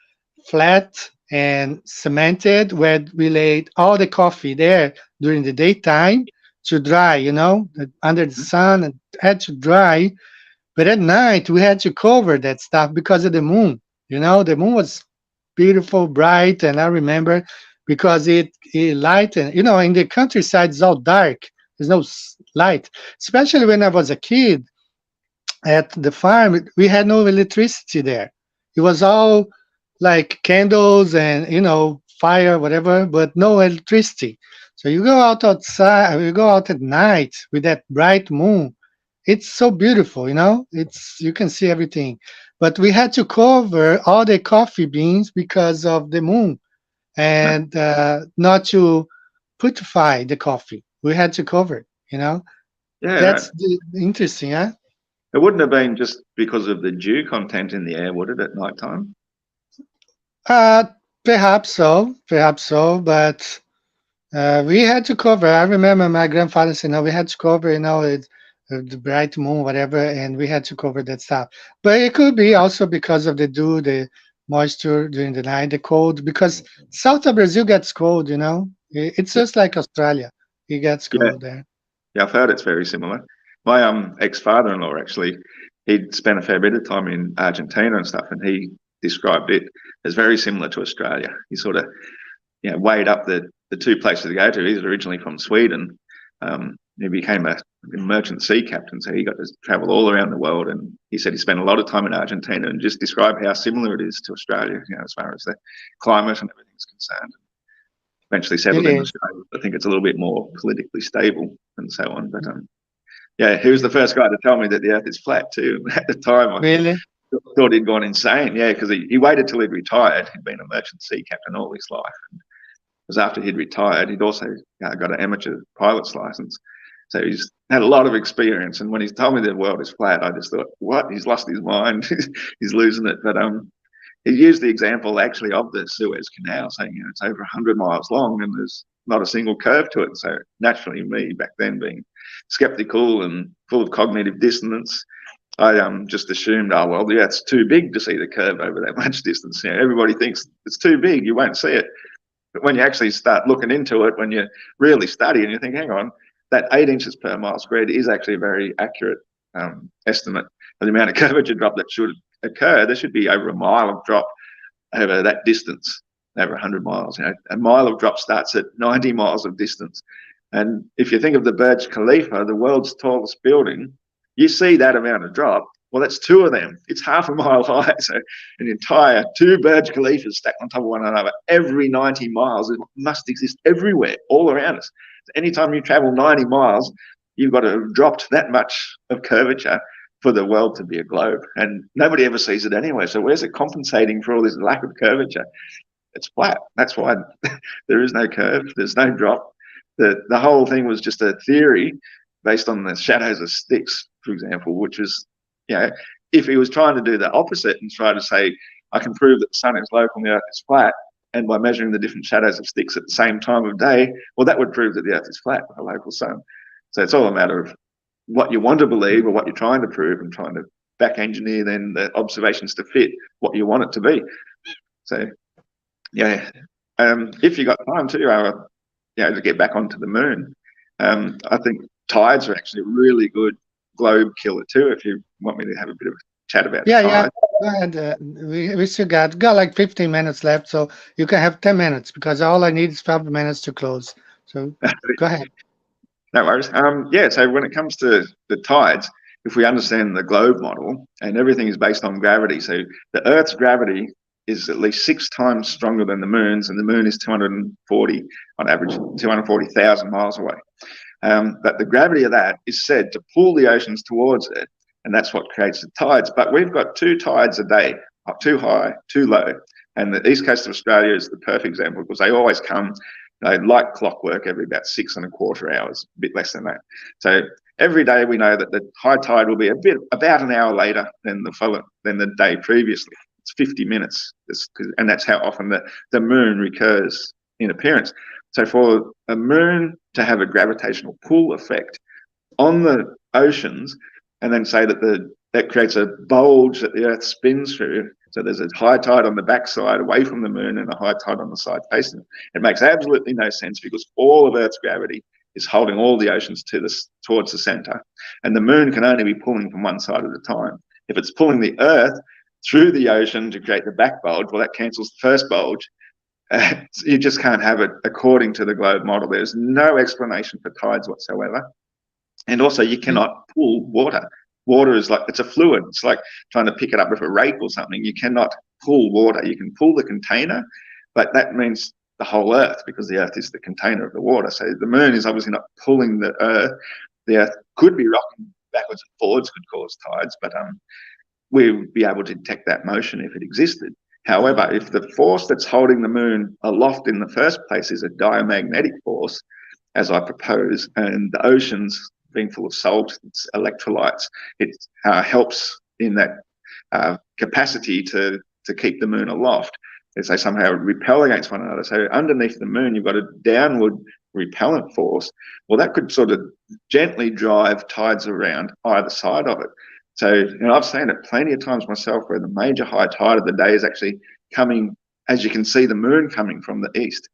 flat and cemented, where we laid all the coffee there during the daytime to dry, under the sun, and had to dry. But at night we had to cover that stuff because of the moon. The moon was beautiful, bright, and I remember because it lightened. In the countryside it's all dark. There's no light. Especially when I was a kid at the farm, we had no electricity there. It was all like candles and fire, whatever, but no electricity. So you go out outside, you go out at night with that bright moon. It's so beautiful. It's you can see everything. But we had to cover all the coffee beans because of the moon and not to putrefy the coffee. We had to cover it. Yeah, right. That's interesting, huh? It wouldn't have been just because of the dew content in the air, would it, at night time? Uh, perhaps so, but we had to cover. I remember my grandfather said, "No, we had to cover, the bright moon, whatever, and we had to cover that stuff." But it could be also because of the dew, the moisture during the night, the cold. Because south of Brazil gets cold. It's Yeah, just like Australia. It gets yeah, cold there. yeah. I've heard it's very similar. My ex-father-in-law actually, he'd spent a fair bit of time in Argentina and stuff, and he described it as very similar to Australia. He sort of, weighed up the two places to go to. He's originally from Sweden. He became a merchant sea captain, so he got to travel all around the world. And he said he spent a lot of time in Argentina and just described how similar it is to Australia, as far as the climate and everything's concerned. Eventually It settled in is Australia. I think it's a little bit more politically stable and so on. But yeah, he was the first guy to tell me that the Earth is flat too. At the time, I really. thought he'd gone insane. Yeah, because he waited till he'd retired. He'd been a merchant sea captain all his life. And it was after he'd retired, he'd also got an amateur pilot's license. So he's had a lot of experience. And when he told me the world is flat, I just thought, what? He's lost his mind. He's losing it. But he used the example actually of the Suez Canal, saying it's over 100 miles long and there's not a single curve to it. So naturally, me back then being skeptical and full of cognitive dissonance, I just assumed, oh well, yeah, it's too big to see the curve over that much distance. Everybody thinks it's too big, you won't see it. But when you actually start looking into it, when you really study and you think, hang on, that 8 inches per mile squared is actually a very accurate estimate of the amount of curvature drop that should occur. There should be over a mile of drop over that distance, over 100 miles. A mile of drop starts at 90 miles of distance. And if you think of the Burj Khalifa, the world's tallest building, you see that amount of drop. Well, that's two of them. It's half a mile high. So an entire two Burj Khalifas stacked on top of one another every 90 miles. It must exist everywhere, all around us. So anytime you travel 90 miles, you've got to have dropped that much of curvature for the world to be a globe. And nobody ever sees it anyway. So where's it compensating for all this lack of curvature? It's flat. That's why there is no curve. There's no drop. The whole thing was just a theory based on the shadows of sticks, for example, which is, if he was trying to do the opposite and try to say, I can prove that the sun is local and the earth is flat, and by measuring the different shadows of sticks at the same time of day, well, that would prove that the earth is flat with a local sun. So it's all a matter of what you want to believe or what you're trying to prove and trying to back engineer then the observations to fit what you want it to be. So, if you got time too, to get back onto the moon, I think tides are actually a really good globe killer too, if you want me to have a bit of a chat about Yeah, yeah. tides. Go ahead. We still got like 15 minutes left, so you can have 10 minutes because all I need is 5 minutes to close. So go ahead. No worries. So when it comes to the tides, if we understand the globe model and everything is based on gravity, so the Earth's gravity is at least 6 times stronger than the moon's, and the moon is 240, on average, 240,000 miles away. But the gravity of that is said to pull the oceans towards it and that's what creates the tides. But we've got 2 tides a day, too high, too low. And the east coast of Australia is the perfect example because they always come, like clockwork, every about 6¼ hours, a bit less than that. So every day we know that the high tide will be about an hour later than the day previously. It's 50 minutes, and that's how often the moon recurs in appearance. So for a moon to have a gravitational pull effect on the oceans, and then say that creates a bulge that the Earth spins through. So there's a high tide on the backside away from the moon and a high tide on the side facing it. It makes absolutely no sense because all of Earth's gravity is holding all the oceans towards the centre, and the moon can only be pulling from one side at a time. If it's pulling the Earth through the ocean to create the back bulge, well, that cancels the first bulge. You just can't have it according to the globe model. There's no explanation for tides whatsoever. And also, you cannot pull water. Water is like, it's a fluid. It's like trying to pick it up with a rake or something. You cannot pull water. You can pull the container, but that means the whole Earth, because the Earth is the container of the water. So the moon is obviously not pulling the Earth. The Earth could be rocking backwards and forwards, could cause tides, but we would be able to detect that motion if it existed. However, if the force that's holding the moon aloft in the first place is a diamagnetic force, as I propose, and the oceans being full of salt, electrolytes, it helps in that capacity to keep the moon aloft. As they somehow repel against one another. So underneath the moon, you've got a downward repellent force. Well, that could sort of gently drive tides around either side of it. So, I've seen it plenty of times myself where the major high tide of the day is actually coming, as you can see the moon coming from the east.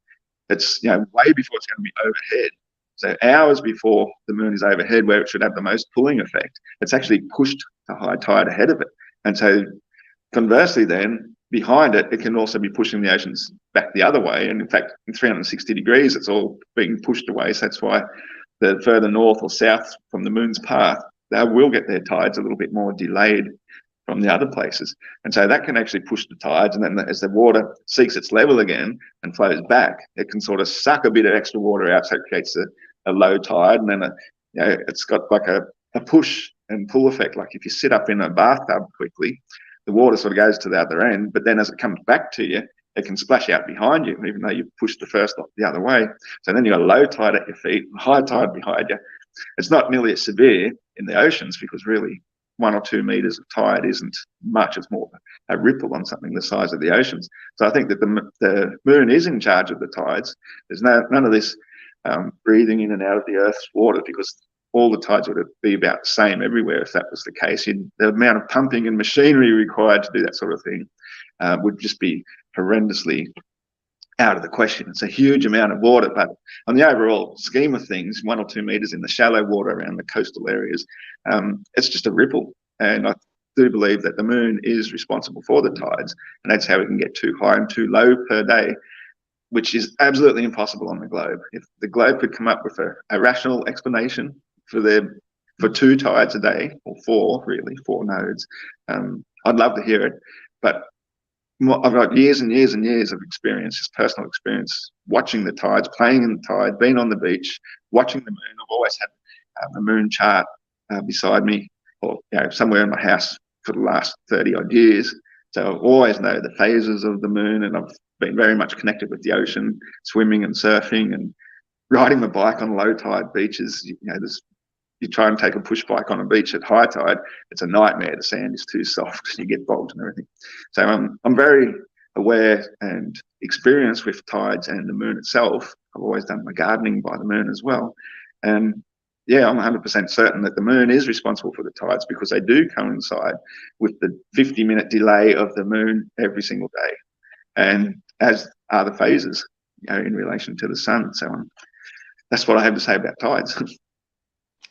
It's, way before it's going to be overhead. So hours before the moon is overhead, where it should have the most pulling effect, it's actually pushed to high tide ahead of it. And so conversely then, behind it, it can also be pushing the oceans back the other way. And in fact, in 360 degrees, it's all being pushed away. So that's why the further north or south from the moon's path, they will get their tides a little bit more delayed from the other places. And so that can actually push the tides. And then as the water seeks its level again and flows back, it can sort of suck a bit of extra water out. So it creates a low tide. And then it's got like a push and pull effect. Like if you sit up in a bathtub quickly, the water sort of goes to the other end, but then as it comes back to you, it can splash out behind you, even though you've pushed the first lot the other way. So then you've got a low tide at your feet, high tide behind you. It's not nearly as severe in the oceans because really 1 or 2 meters of tide isn't much. It's more a ripple on something the size of the oceans. So I think that the moon is in charge of the tides. There's none of this breathing in and out of the Earth's water because all the tides would be about the same everywhere if that was the case. The amount of pumping and machinery required to do that sort of thing would just be horrendously out of the question. It's a huge amount of water, but on the overall scheme of things, 1 or 2 meters in the shallow water around the coastal areas, it's just a ripple. And I do believe that the moon is responsible for the tides, and that's how we can get too high and too low per day, which is absolutely impossible on the globe. If the globe could come up with a rational explanation for 2 tides a day, or 4 nodes, I'd love to hear it. But I've got years and years and years of experience, just personal experience, watching the tides, playing in the tide, being on the beach, watching the moon. I've always had a moon chart beside me, or somewhere in my house for the last 30 odd years. So I always know the phases of the moon, and I've been very much connected with the ocean, swimming and surfing and riding my bike on low tide beaches. You try and take a push bike on a beach at high tide, it's a nightmare. The sand is too soft, you get bogged and everything. So I'm very aware and experienced with tides and the moon itself. I've always done my gardening by the moon as well. And yeah, I'm 100% certain that the moon is responsible for the tides because they do coincide with the 50-minute delay of the moon every single day. And as are the phases, in relation to the sun. So that's what I have to say about tides.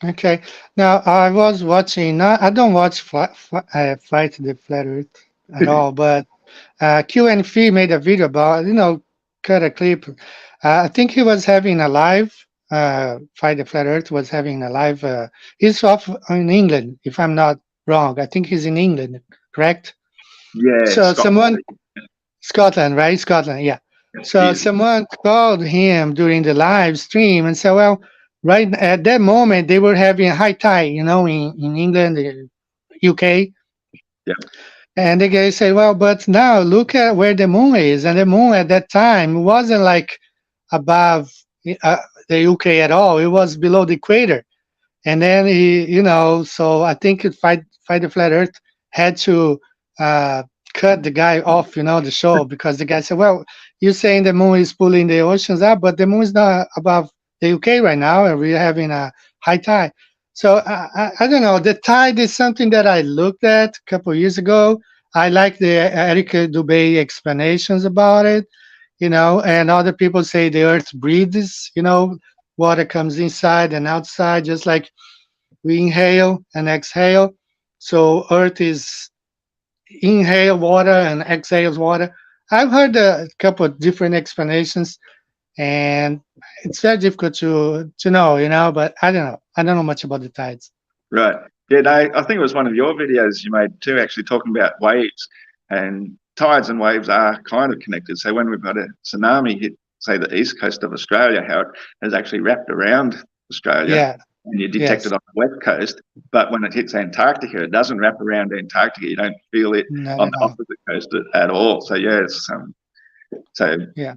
Okay. Now, I was watching, I don't watch Flight the Flat Earth at all, but Q&F made a video about, cut a clip. I think he was having a live, Fight the Flat Earth was having a live, he's off in England, if I'm not wrong. I think he's in England, correct? Yeah. So Scotland, right? Scotland, yeah. So someone called him during the live stream and said, well, right at that moment, they were having a high tide, in England, UK. Yeah. And the guy say, well, but now look at where the moon is. And the moon at that time wasn't like above uh, the UK at all. It was below the equator. And then so I think Fight the Flat Earth had to uh, cut the guy off, the show, because the guy said, well, you're saying the moon is pulling the oceans up, but the moon is not above the UK right now, and we're having a high tide. So I don't know. The tide is something that I looked at a couple of years ago. I like the Erica Dubay explanations about it, and other people say the earth breathes, water comes inside and outside, just like we inhale and exhale. So earth is inhale water and exhales water. I've heard a couple of different explanations, and it's very difficult to know, but I don't know. I don't know much about the tides. Right. Yeah, no, I think it was one of your videos you made too, actually talking about waves, and tides and waves are kind of connected. So when we've got a tsunami hit, say, the east coast of Australia, how it has actually wrapped around Australia, Yeah. and you detect it on the west coast, but when it hits Antarctica, it doesn't wrap around Antarctica. You don't feel it Not on at the all. opposite coast at all. So yeah, Yeah.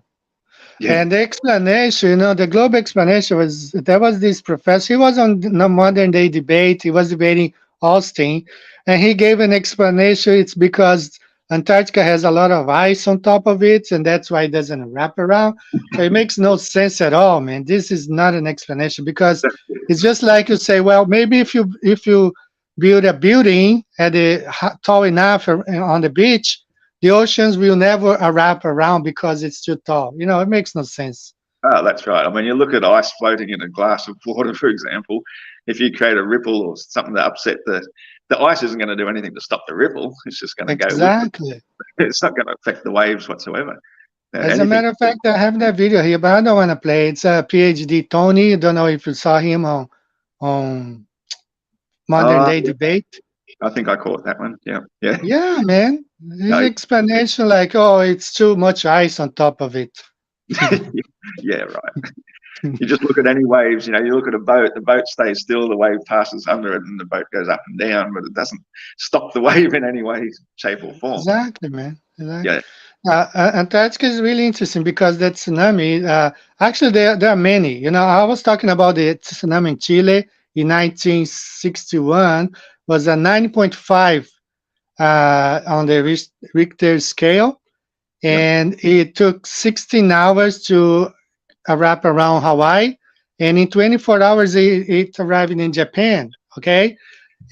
yeah. And the explanation, the global explanation was, there was this professor, he was on the modern day debate, he was debating Austin, and he gave an explanation. It's because Antarctica has a lot of ice on top of it, and that's why it doesn't wrap around. So it makes no sense at all, man. This is not an explanation, because it's just like you say, well, maybe if you build a building at tall enough on the beach, the oceans will never wrap around because it's too tall. It makes no sense. Oh, that's right. I mean, you look at ice floating in a glass of water, for example. If you create a ripple or something to upset the ice isn't going to do anything to stop the ripple. It's just going to go with Exactly. it. It's not going to affect the waves whatsoever. As a Anything. matter of fact, I have that video here, but I don't want to play. It's a PhD Tony. Don't know if you saw him on Modern Day Debate. I think I caught that one. Yeah, yeah. Yeah, man. His No. explanation, like, oh, it's too much ice on top of it. Yeah, right. You just look at any waves, you look at a boat, the boat stays still, the wave passes under it, and the boat goes up and down, but it doesn't stop the wave in any way, shape, or form. Exactly, man. Exactly. Yeah. Antarctica is really interesting because that tsunami, actually, there are many. I was talking about the tsunami in Chile in 1961, was a 9.5 on the Richter scale, and it took 16 hours to wrap around Hawaii, and in 24 hours it arrived in Japan. Okay,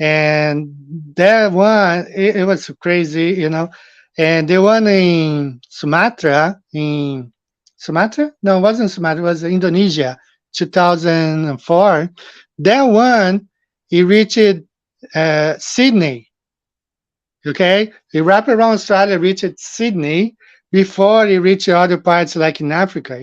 and that one, it was crazy, and the one in Sumatra, no, it wasn't Sumatra, it was Indonesia, 2004. That one, it reached Sydney. Okay, it wrapped around Australia, reached Sydney before it reached other parts like in Africa.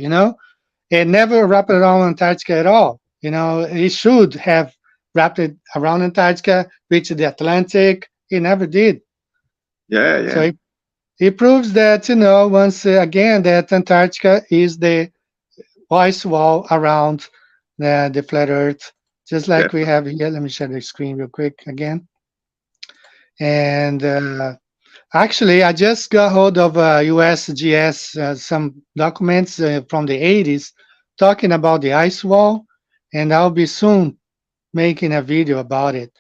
It never wrapped around Antarctica at all. It should have wrapped it around Antarctica, reached the Atlantic. It never did. Yeah, yeah. So it proves that, once again, that Antarctica is the ice wall around the flat Earth, just like we have here. Let me share the screen real quick again. And actually, I just got hold of USGS, some documents from the 80s talking about the ice wall, and I'll be soon making a video about it.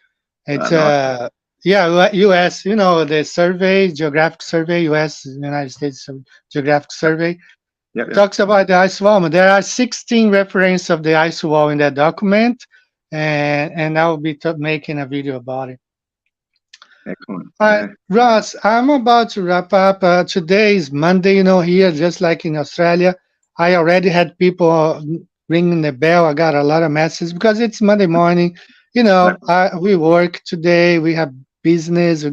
It's Nice. US, the survey, geographic survey, US, United States Geographic Survey, talks about the ice wall. There are 16 references of the ice wall in that document, and I'll be making a video about it. Excellent. Ross, I'm about to wrap up. Today is Monday, here, just like in Australia. I already had people ringing the bell. I got a lot of messages because it's Monday morning. We work today. We have business.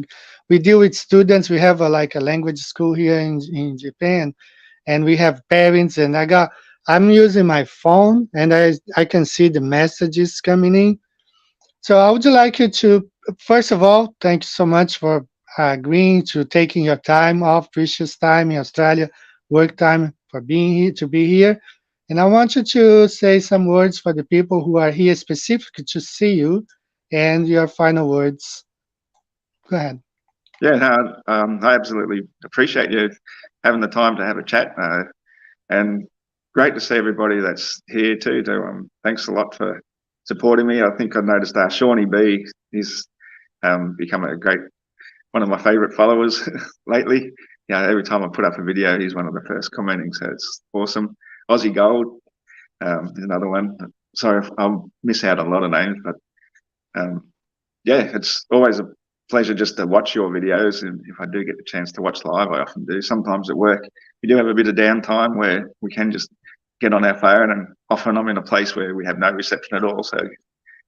We deal with students. We have a language school here in Japan, and we have parents. And I'm using my phone, and I can see the messages coming in. So I would like you to, first of all, thank you so much for agreeing to taking your time off, precious time in Australia, work time, for being here, to be here. And I want you to say some words for the people who are here specifically to see you, and your final words. Go ahead. Yeah, no, I absolutely appreciate you having the time to have a chat, and great to see everybody that's here too. Thanks a lot for supporting me. I think I noticed Shawnee B, he's become a great one of my favourite followers lately. Yeah, every time I put up a video, he's one of the first commenting, so it's awesome. Aussie Gold is another one. Sorry if I'll miss out a lot of names, but yeah, it's always a pleasure just to watch your videos, and if I do get the chance to watch live, I often do. Sometimes at work we do have a bit of downtime where we can just get on our phone, and often I'm in a place where we have no reception at all, so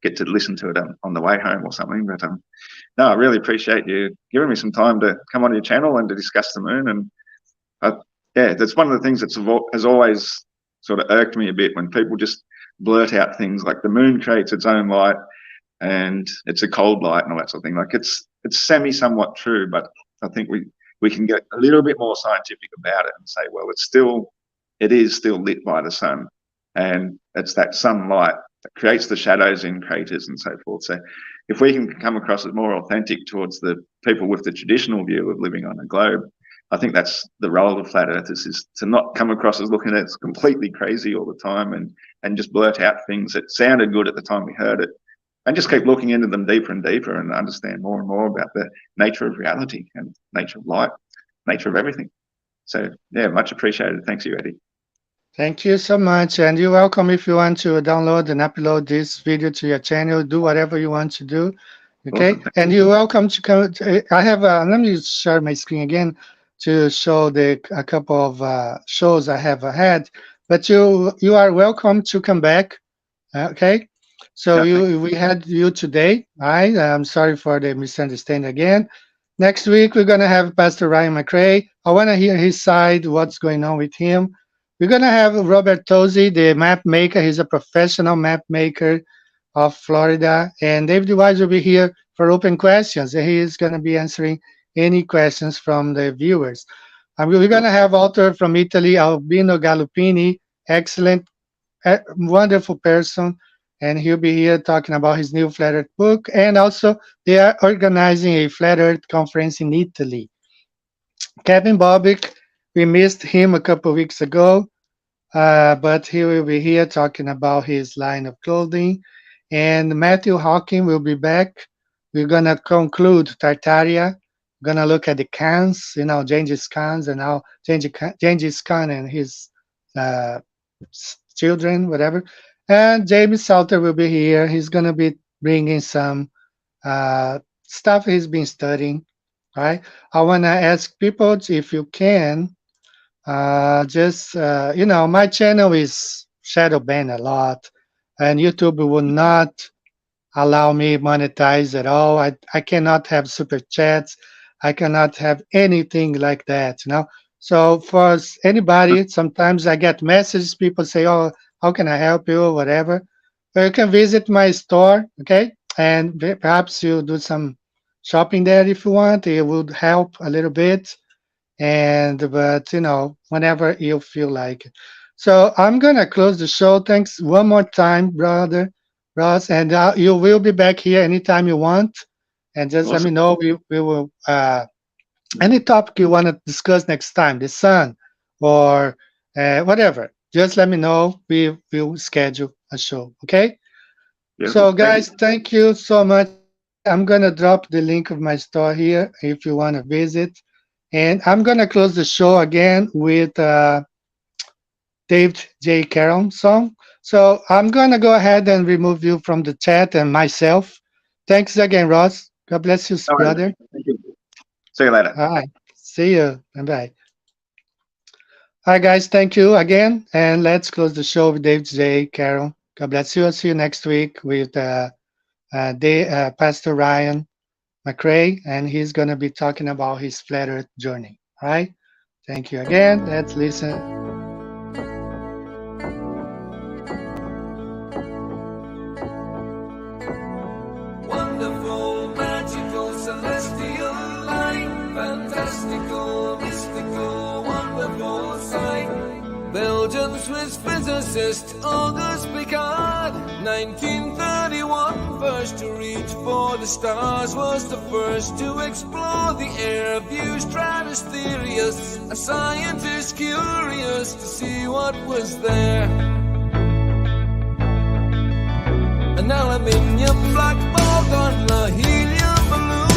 get to listen to it on the way home or something. But no, I really appreciate you giving me some time to come on your channel and to discuss the moon. And yeah, that's one of the things that has always sort of irked me a bit, when people just blurt out things like the moon creates its own light and it's a cold light and all that sort of thing. Like it's somewhat true, but I think we can get a little bit more scientific about it and say, well, it is still lit by the sun, and it's that sunlight that creates the shadows in craters and so forth. So if we can come across as more authentic towards the people with the traditional view of living on a globe, I think that's the role of flat earthers, is to not come across as looking at it completely crazy all the time and just blurt out things that sounded good at the time we heard it, and just keep looking into them deeper and deeper and understand more and more about the nature of reality and nature of light, nature of everything. So yeah, much appreciated. Thanks you, Eddie. Thank you so much, and you're welcome. If you want to download and upload this video to your channel, do whatever you want to do. Okay, Awesome. and you're welcome to come. I have. Let me share my screen again to show a couple of shows I have had. But you are welcome to come back. Okay, so Yeah, we had you today. All right, I'm sorry for the misunderstanding again. Next week we're gonna have Pastor Ryan McRae. I want to hear his side, what's going on with him. We're gonna have Robert Tozzi, the map maker. He's a professional map maker of Florida, and David Wise will be here for open questions, and he is gonna be answering any questions from the viewers. And we're gonna have author from Italy, Albino Gallupini, excellent, wonderful person, and he'll be here talking about his new Flat Earth book. And also, they are organizing a Flat Earth conference in Italy. Kevin Bobick, we missed him a couple weeks ago, but he will be here talking about his line of clothing. And Matthew Hawking will be back. We're going to conclude Tartaria. We're going to look at the Khans, Genghis Khan and how Genghis Khan and his children, whatever. And James Salter will be here. He's going to be bringing some stuff he's been studying. All right. I want to ask people if you can my channel is shadow banned a lot, and YouTube will not allow me monetize at all. I cannot have super chats. I cannot have anything like that. So for anybody, sometimes I get messages. People say, "Oh, how can I help you?" or whatever. But you can visit my store, okay, and perhaps you do some shopping there if you want. It would help a little bit, but whenever you feel like it. So I'm gonna close the show. Thanks one more time, brother Ross, and you will be back here anytime you want, and just let me awesome. know. We will any topic you want to discuss next time, the sun or whatever, just let me know. We will schedule a show. Okay. Beautiful. So Thank you. guys, thank you so much. I'm gonna drop the link of my store here if you want to visit. And I'm going to close the show again with Dave J. Carroll song. So I'm going to go ahead and remove you from the chat and myself. Thanks again, Ross. God bless you, All right. brother. Thank you. See you later. All right. See you. Bye-bye. All right, guys. Thank you again. And let's close the show with Dave J. Carroll. God bless you. I'll see you next week with Pastor Ryan McRae, and he's going to be talking about his Flat Earth journey. All right. Thank you again. Let's listen. Wonderful, magical, celestial light, fantastical, mystical, wonderful sight. Belgian Swiss physicist Auguste Piccard, 1931, first to reach for the stars, was the first to explore the air view stratosphereus, a scientist curious to see what was there. An aluminium black ball on a helium balloon,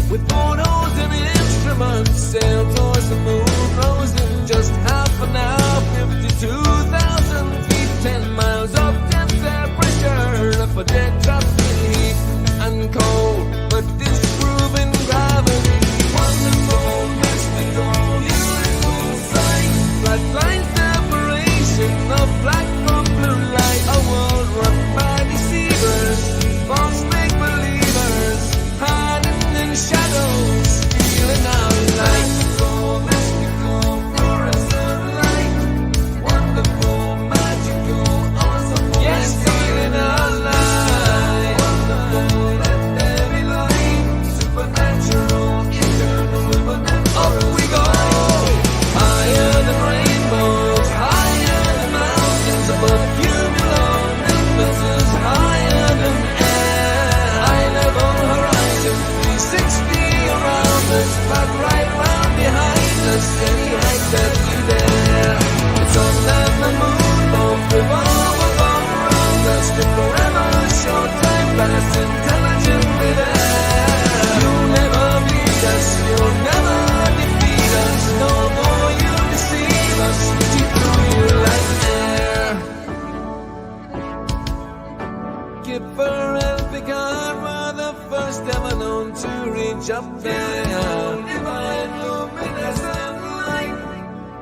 with photos and instruments, sailed towards the moon, rose in just half an hour, 52,000 feet, 10 miles up, depth air pressure, up a dead drop in heat and cold, but disproving gravity. Wonderful, mystical, beautiful sight, flat line separation of black from blue light, a world run by deceivers, false make-believers, hiding in shadows, stealing our light. Mystical, fluorescent light, wonderful, magical, awesome, yes, stealing our light. Wonderful and heavy light, supernatural, eternal, luminous. Up we go, higher than rainbows, higher than mountains, above cumulonimbus, higher than air. High level horizon, 360 around us, but right round behind us, any height that you dare. The sun and the moon both revolve above around us, to forever short time pass intelligently there. You'll never beat us, you'll never defeat us, no more you deceive us, we see through you like air. Kipper and Picard were the first ever known to reach up there. Divine luminescent light,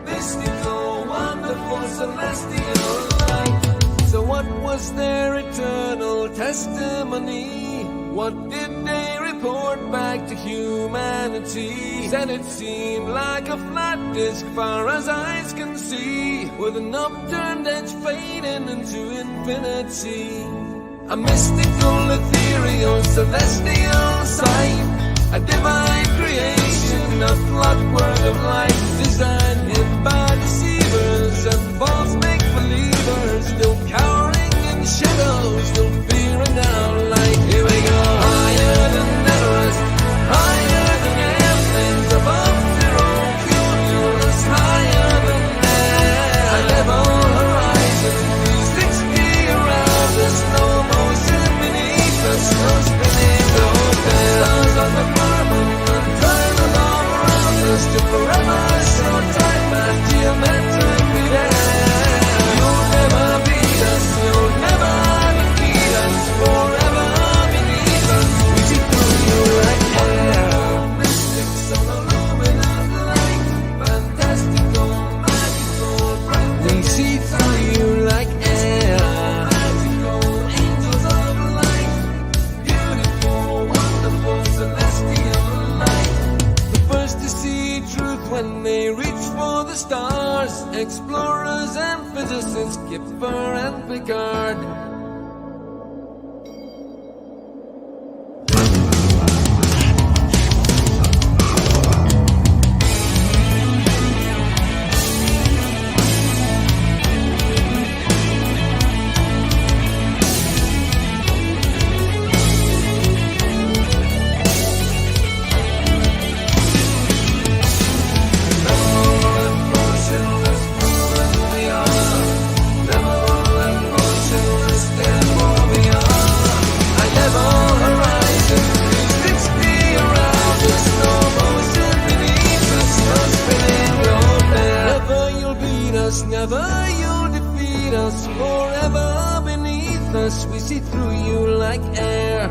mystical, wonderful, celestial light. So what was their eternal testimony? What did they report back to humanity? Said it seemed like a flat disk far as eyes can see, with an upturned edge fading into infinity. A mystical, ethereal, celestial sight, a divine creation, a clockwork of light, designed hid by deceivers and false make-believers, still cowering in shadows, still fearing our light. Here we go, higher than Everest, higher than airplanes, above zero cumulus, higher than air. A level horizon, 360 around us, no motion beneath us, no spinning, no fair. Stars on the firmament, time along around us, to forever short time pass geometrically there. You'll never beat us, you'll never defeat us, forever beneath us, we see through you like air. Mystics on a luminous light, fantastical, magical, bright, we see through you like air. Magical angels of light, beautiful, wonderful, celestial light. The first to see truth when they reach for the stars, explorers and physicists, Kipper and Picard. Never you'll defeat us, forever beneath us, we see through you like air.